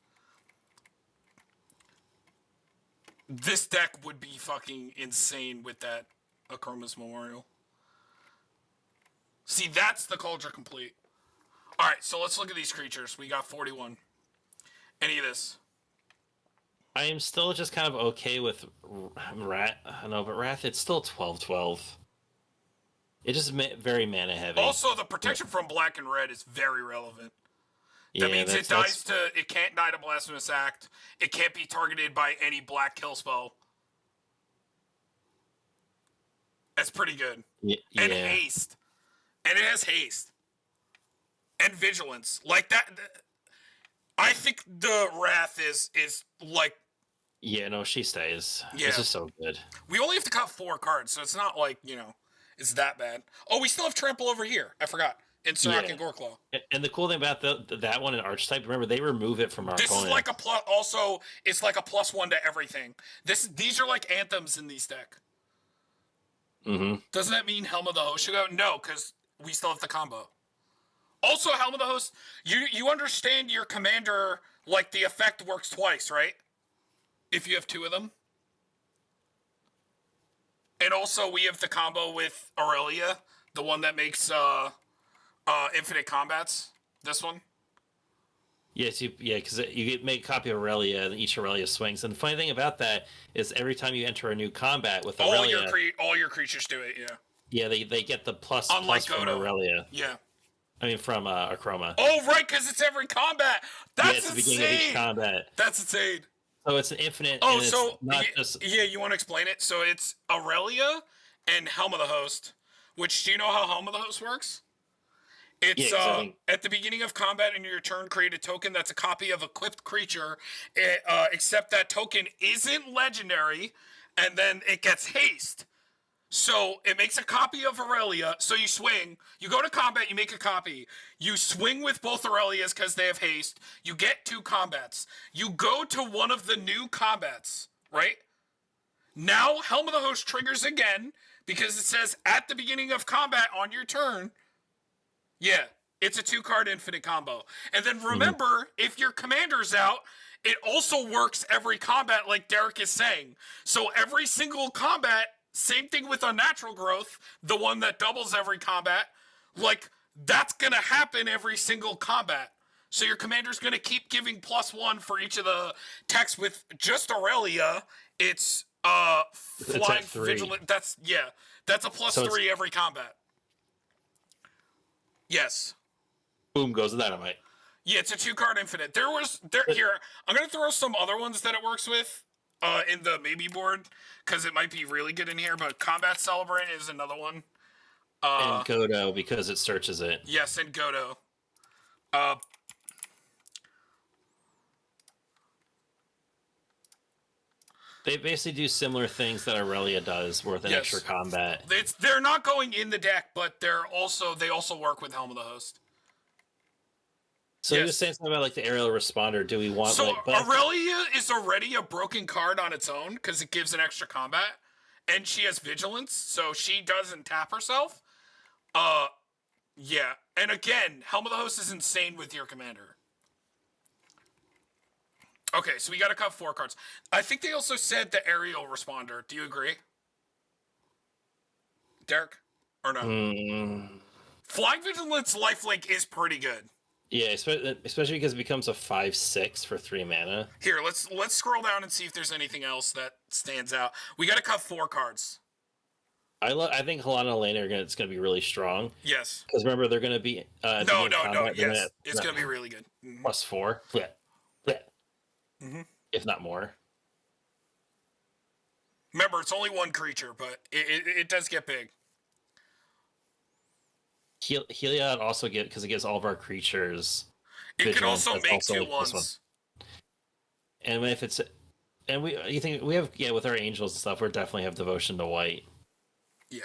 Speaker 1: This deck would be fucking insane with that Akroma's Memorial. See, that's the Culture Complete. Alright, so let's look at these creatures. We got 41. Any of this?
Speaker 2: I am still just kind of okay with Wrath. I know, but Wrath, it's still 12/12. It's just very mana heavy.
Speaker 1: Also, the protection from black and red is very relevant. That means it can't die to Blasphemous Act. It can't be targeted by any black kill spell. That's pretty good.
Speaker 2: Yeah.
Speaker 1: And haste. And it has haste. And vigilance. Like that. I think the Wrath is like.
Speaker 2: Yeah, no, she stays.
Speaker 1: Yeah.
Speaker 2: This is so good.
Speaker 1: We only have to cut 4 cards, so it's not like, it's that bad. Oh, we still have Trample over here. I forgot. In Sirach and Goreclaw.
Speaker 2: And the cool thing about that one in Archetype, remember, they remove it from our opponent.
Speaker 1: This is like a plus. Also, it's like a +1 to everything. These are like anthems in these deck.
Speaker 2: Mm-hmm.
Speaker 1: Doesn't that mean Helm of the Host should go? No, because we still have the combo. Also, Helm of the Host, you understand your commander, like the effect works twice, right? If you have 2 of them. And also, we have the combo with Aurelia, the one that makes infinite combats. This one.
Speaker 2: Yes, because you make a copy of Aurelia, and each Aurelia swings. And the funny thing about that is every time you enter a new combat with Aurelia,
Speaker 1: all your creatures do it. Yeah.
Speaker 2: Yeah, they get the plus from Aurelia.
Speaker 1: Yeah.
Speaker 2: I mean, from Akroma.
Speaker 1: Oh, right, because it's every combat. That's
Speaker 2: it's the beginning of each combat.
Speaker 1: That's insane.
Speaker 2: So it's an infinite.
Speaker 1: Oh,
Speaker 2: and
Speaker 1: so
Speaker 2: it's not just.
Speaker 1: Yeah, you want to explain it? So it's Aurelia and Helm of the Host. Which, do you know how Helm of the Host works? It's at the beginning of combat in your turn, create a token that's a copy of equipped creature, except that token isn't legendary, and then it gets haste. So it makes a copy of Aurelia. So you swing, you go to combat, you make a copy. You swing with both Aurelias because they have haste. You get 2 combats. You go to one of the new combats, right? Now Helm of the Host triggers again because it says at the beginning of combat on your turn. Yeah, it's a 2-card infinite combo. And then remember, if your commander's out, it also works every combat like Derek is saying. So every single combat, same thing with Unnatural Growth, the one that doubles every combat, like that's going to happen every single combat. So your commander's going to keep giving +1 for each of the techs. With just Aurelia, it's flying vigilant. That's a +3 every combat. Yes.
Speaker 2: Boom goes the dynamite.
Speaker 1: Yeah, it's a 2-card infinite. Here, I'm gonna throw some other ones that it works with in the maybe board because it might be really good in here. But Combat Celebrant is another one.
Speaker 2: And Godo because it searches it.
Speaker 1: Yes, and Godo.
Speaker 2: They basically do similar things that Aurelia does with an extra combat.
Speaker 1: They're not going in the deck, but they also work with Helm of the Host.
Speaker 2: So you're saying something about like the aerial responder. Do we want
Speaker 1: Aurelia is already a broken card on its own because it gives an extra combat, and she has vigilance, so she doesn't tap herself. Yeah, and again, Helm of the Host is insane with your commander. Okay, so we got to cut 4 cards. I think they also said the aerial responder. Do you agree, Derek? Or no? Flying Vigilance Lifelink is pretty good.
Speaker 2: Yeah, especially because it becomes a 5/6 for 3 mana.
Speaker 1: Here, let's scroll down and see if there's anything else that stands out. We got to cut 4 cards.
Speaker 2: I think Halana and Elena it's going to be really strong.
Speaker 1: Yes.
Speaker 2: Because remember, they're going to be
Speaker 1: no. Yes, it's going to be really good.
Speaker 2: +4. Yeah. If not more.
Speaker 1: Remember, it's only 1 creature, but it does get big.
Speaker 2: Heliod also because it gives all of our creatures.
Speaker 1: It can also make 2/1s.
Speaker 2: And if it's And you think we have with our angels and stuff, we definitely have devotion to white.
Speaker 1: Yeah.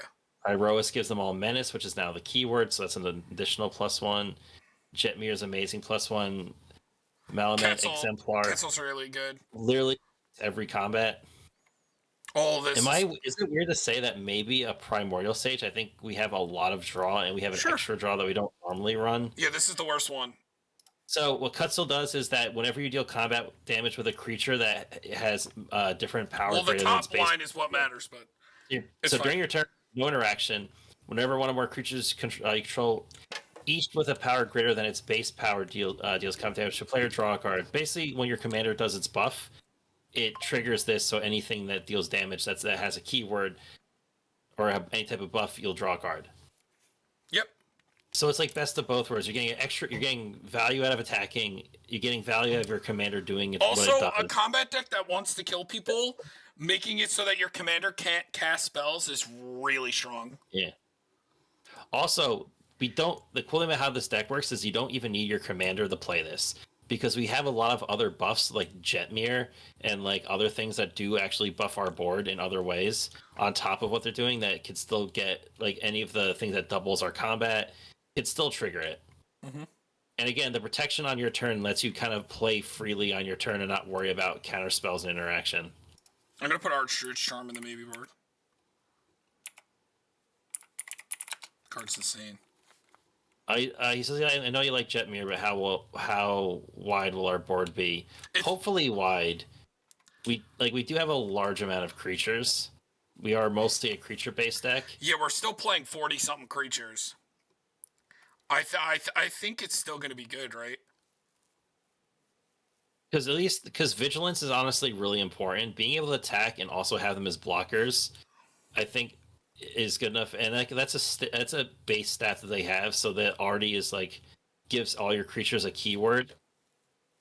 Speaker 2: Iroas gives them all menace, which is now the keyword, so that's an additional +1. Jetmir is amazing +1. Malamet exemplar.
Speaker 1: Quetzal's really good.
Speaker 2: Literally every combat.
Speaker 1: Oh, this
Speaker 2: Is it weird to say that maybe a primordial sage? I think we have a lot of draw and we have an extra draw that we don't normally run.
Speaker 1: Yeah, this is the worst one.
Speaker 2: So what Quetzal does is that whenever you deal combat damage with a creature that has different power,
Speaker 1: well, the top line is what matters, but
Speaker 2: so during your turn, no interaction. Whenever one or more creatures you control, each with a power greater than its base power deals combat damage to a player, draw a card. Basically, when your commander does its buff, it triggers this. So anything that deals damage that has a keyword or any type of buff, you'll draw a card.
Speaker 1: Yep.
Speaker 2: So it's like best of both worlds. You're getting value out of attacking. You're getting value out of your commander doing it.
Speaker 1: Also, a combat deck that wants to kill people, making it so that your commander can't cast spells is really strong.
Speaker 2: Yeah. Also, the cool thing about how this deck works is you don't even need your commander to play this, because we have a lot of other buffs like Jetmir and like other things that do actually buff our board in other ways on top of what they're doing that could still get like any of the things that doubles our combat. It'd still trigger it.
Speaker 1: Mm-hmm.
Speaker 2: And again, the protection on your turn lets you kind of play freely on your turn and not worry about counter spells and interaction.
Speaker 1: I'm going to put Archduke's Charm in the maybe board. Card's insane.
Speaker 2: He says, I know you like Jetmir, but how wide will our board be? Hopefully wide. We do have a large amount of creatures. We are mostly a creature-based deck.
Speaker 1: Yeah, we're still playing 40-something creatures. I think it's still going to be good, right?
Speaker 2: Because vigilance is honestly really important. Being able to attack and also have them as blockers, I think, is good enough. And that's a base stat that they have, so that already is like gives all your creatures a keyword.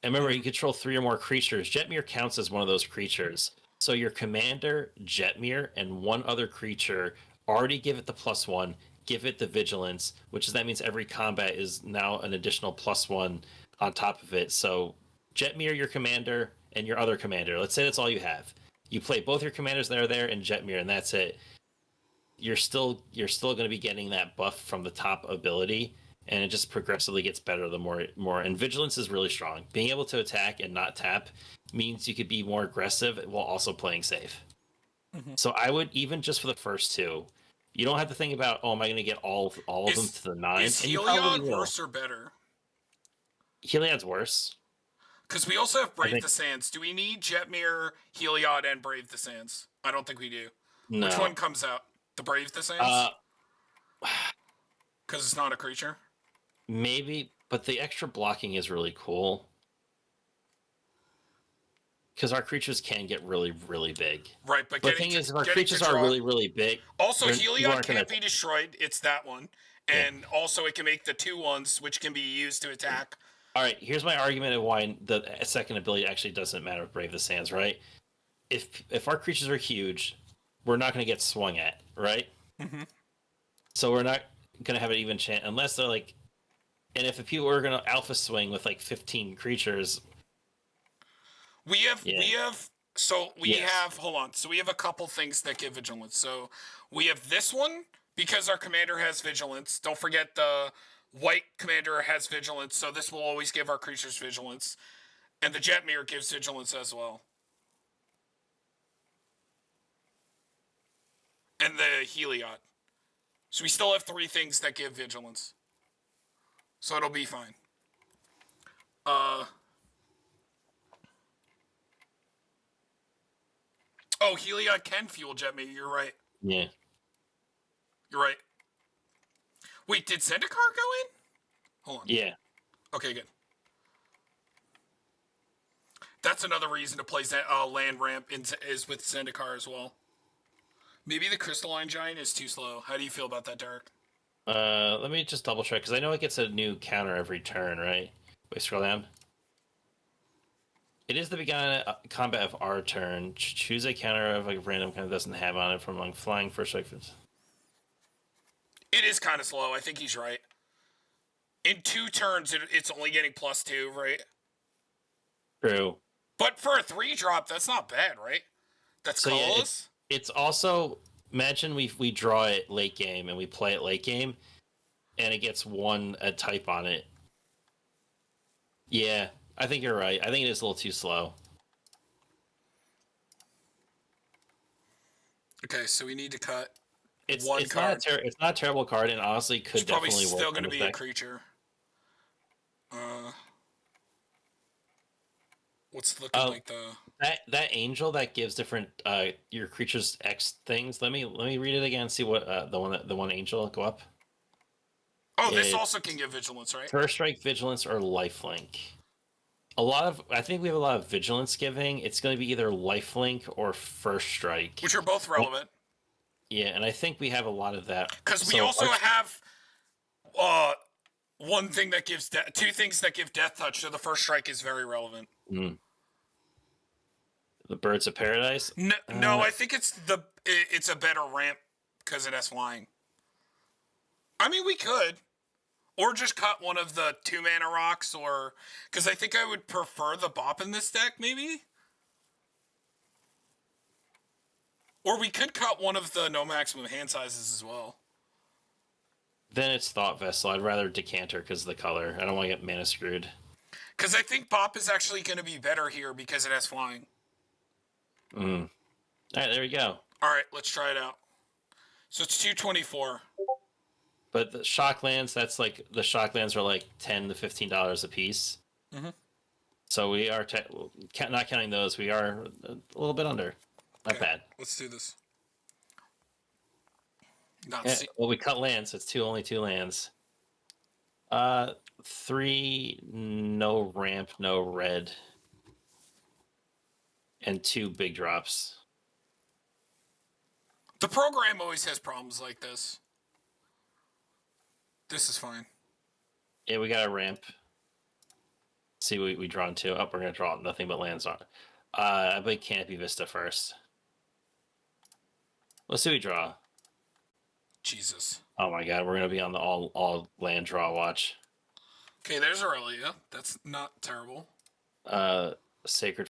Speaker 2: And remember, you control 3 or more creatures. Jetmir counts as one of those creatures. So your commander, Jetmir, and one other creature already give it the +1. Give it the vigilance, that means every combat is now an additional +1 on top of it. So Jetmir, your commander, and your other commander. Let's say that's all you have. You play both your commanders that are there and Jetmir, and that's it. You're still going to be getting that buff from the top ability, and it just progressively gets better the more. And vigilance is really strong. Being able to attack and not tap means you could be more aggressive while also playing safe. Mm-hmm. So I would, even just for the first 2. You don't have to think about, am I going to get all of them to the 9?
Speaker 1: Is Heliod worse or better?
Speaker 2: Heliod's worse.
Speaker 1: Because we also have Brave the Sands. Do we need Jetmir, Heliod, and Brave the Sands? I don't think we do. No. Which one comes out? The Brave the Sands? Because it's not a creature?
Speaker 2: Maybe, but the extra blocking is really cool. Because our creatures can get really, really big.
Speaker 1: Right, but
Speaker 2: the thing is, if our creatures are really, really big...
Speaker 1: Also, Heliod can't be destroyed. It's that one. And also, it can make the 2 ones, which can be used to attack.
Speaker 2: All right, here's my argument of why the second ability actually doesn't matter with Brave the Sands, right? If our creatures are huge, we're not going to get swung at, right?
Speaker 1: Mm-hmm.
Speaker 2: So we're not going to have an even chance, unless they're like... And if people are going to alpha swing with like 15 creatures...
Speaker 1: We have a couple things that give vigilance. So we have this one because our commander has vigilance. Don't forget the white commander has vigilance, so this will always give our creatures vigilance. And the Jetmir gives vigilance as well. And the Heliod. So we still have 3 things that give vigilance. So it'll be fine. Oh, Heliod can fuel Jetmir. You're right.
Speaker 2: Yeah.
Speaker 1: You're right. Wait, did Zendikar go in? Hold on.
Speaker 2: Yeah.
Speaker 1: Okay, good. That's another reason to play Land Ramp is with Zendikar as well. Maybe the Crystalline Giant is too slow. How do you feel about that, Derek?
Speaker 2: Let me just double check, because I know it gets a new counter every turn, right? Wait, scroll down. It is the beginning combat of our turn. Choose a counter of a random kind that doesn't have on it from among flying first strike.
Speaker 1: It is kind of slow. I think he's right. In 2 turns, it's only getting +2, right?
Speaker 2: True.
Speaker 1: But for a 3-drop, that's not bad, right? That's
Speaker 2: So
Speaker 1: colorless?
Speaker 2: yeah, it's also, imagine we draw it late game and we play it late game, and it gets a type on it. Yeah, I think you're right. I think it is a little too slow.
Speaker 1: Okay, so we need to cut
Speaker 2: It's
Speaker 1: one card.
Speaker 2: it's not a terrible card, and honestly could
Speaker 1: It's probably
Speaker 2: definitely work.
Speaker 1: still going to be a
Speaker 2: deck.
Speaker 1: creature. What's looking like the
Speaker 2: that angel that gives different your creatures X things. Let me read it again. See what the one angel go up.
Speaker 1: Oh, this also can give vigilance, right?
Speaker 2: First strike, vigilance, or lifelink. I think we have a lot of vigilance giving. It's going to be either lifelink or first strike,
Speaker 1: which are both relevant.
Speaker 2: Yeah, and I think we have a lot of that
Speaker 1: because we also have one thing that gives two things that give death touch. So the first strike is very relevant.
Speaker 2: Mm. The Birds of Paradise.
Speaker 1: No, I think it's a better ramp because it has flying. I mean, we could. Or just cut one of the 2-mana rocks, or... Because I think I would prefer the Bop in this deck, maybe? Or we could cut one of the no maximum hand sizes as well.
Speaker 2: Then it's Thought Vessel. I'd rather Decanter because of the color. I don't want to get mana screwed.
Speaker 1: Because I think Bop is actually going to be better here because it has flying.
Speaker 2: Alright, there we go.
Speaker 1: Alright, let's try it out. So it's 224.
Speaker 2: But the shock lands, the shock lands are like $10 to $15 a piece.
Speaker 1: Mm-hmm.
Speaker 2: So we are not counting those. We are a little bit under. Not bad.
Speaker 1: Let's do this.
Speaker 2: Well, we cut lands. So it's only two lands. 3 no ramp, no red, and 2 big drops.
Speaker 1: The program always has problems like this. This is fine.
Speaker 2: Yeah, we got a ramp. See what we draw into. Oh, we're going to draw nothing but lands on it. I believe Canopy Vista first. Let's see what we draw.
Speaker 1: Jesus.
Speaker 2: Oh my god, we're going to be on the all land draw watch.
Speaker 1: Okay, there's Aurelia. That's not terrible.
Speaker 2: Sacred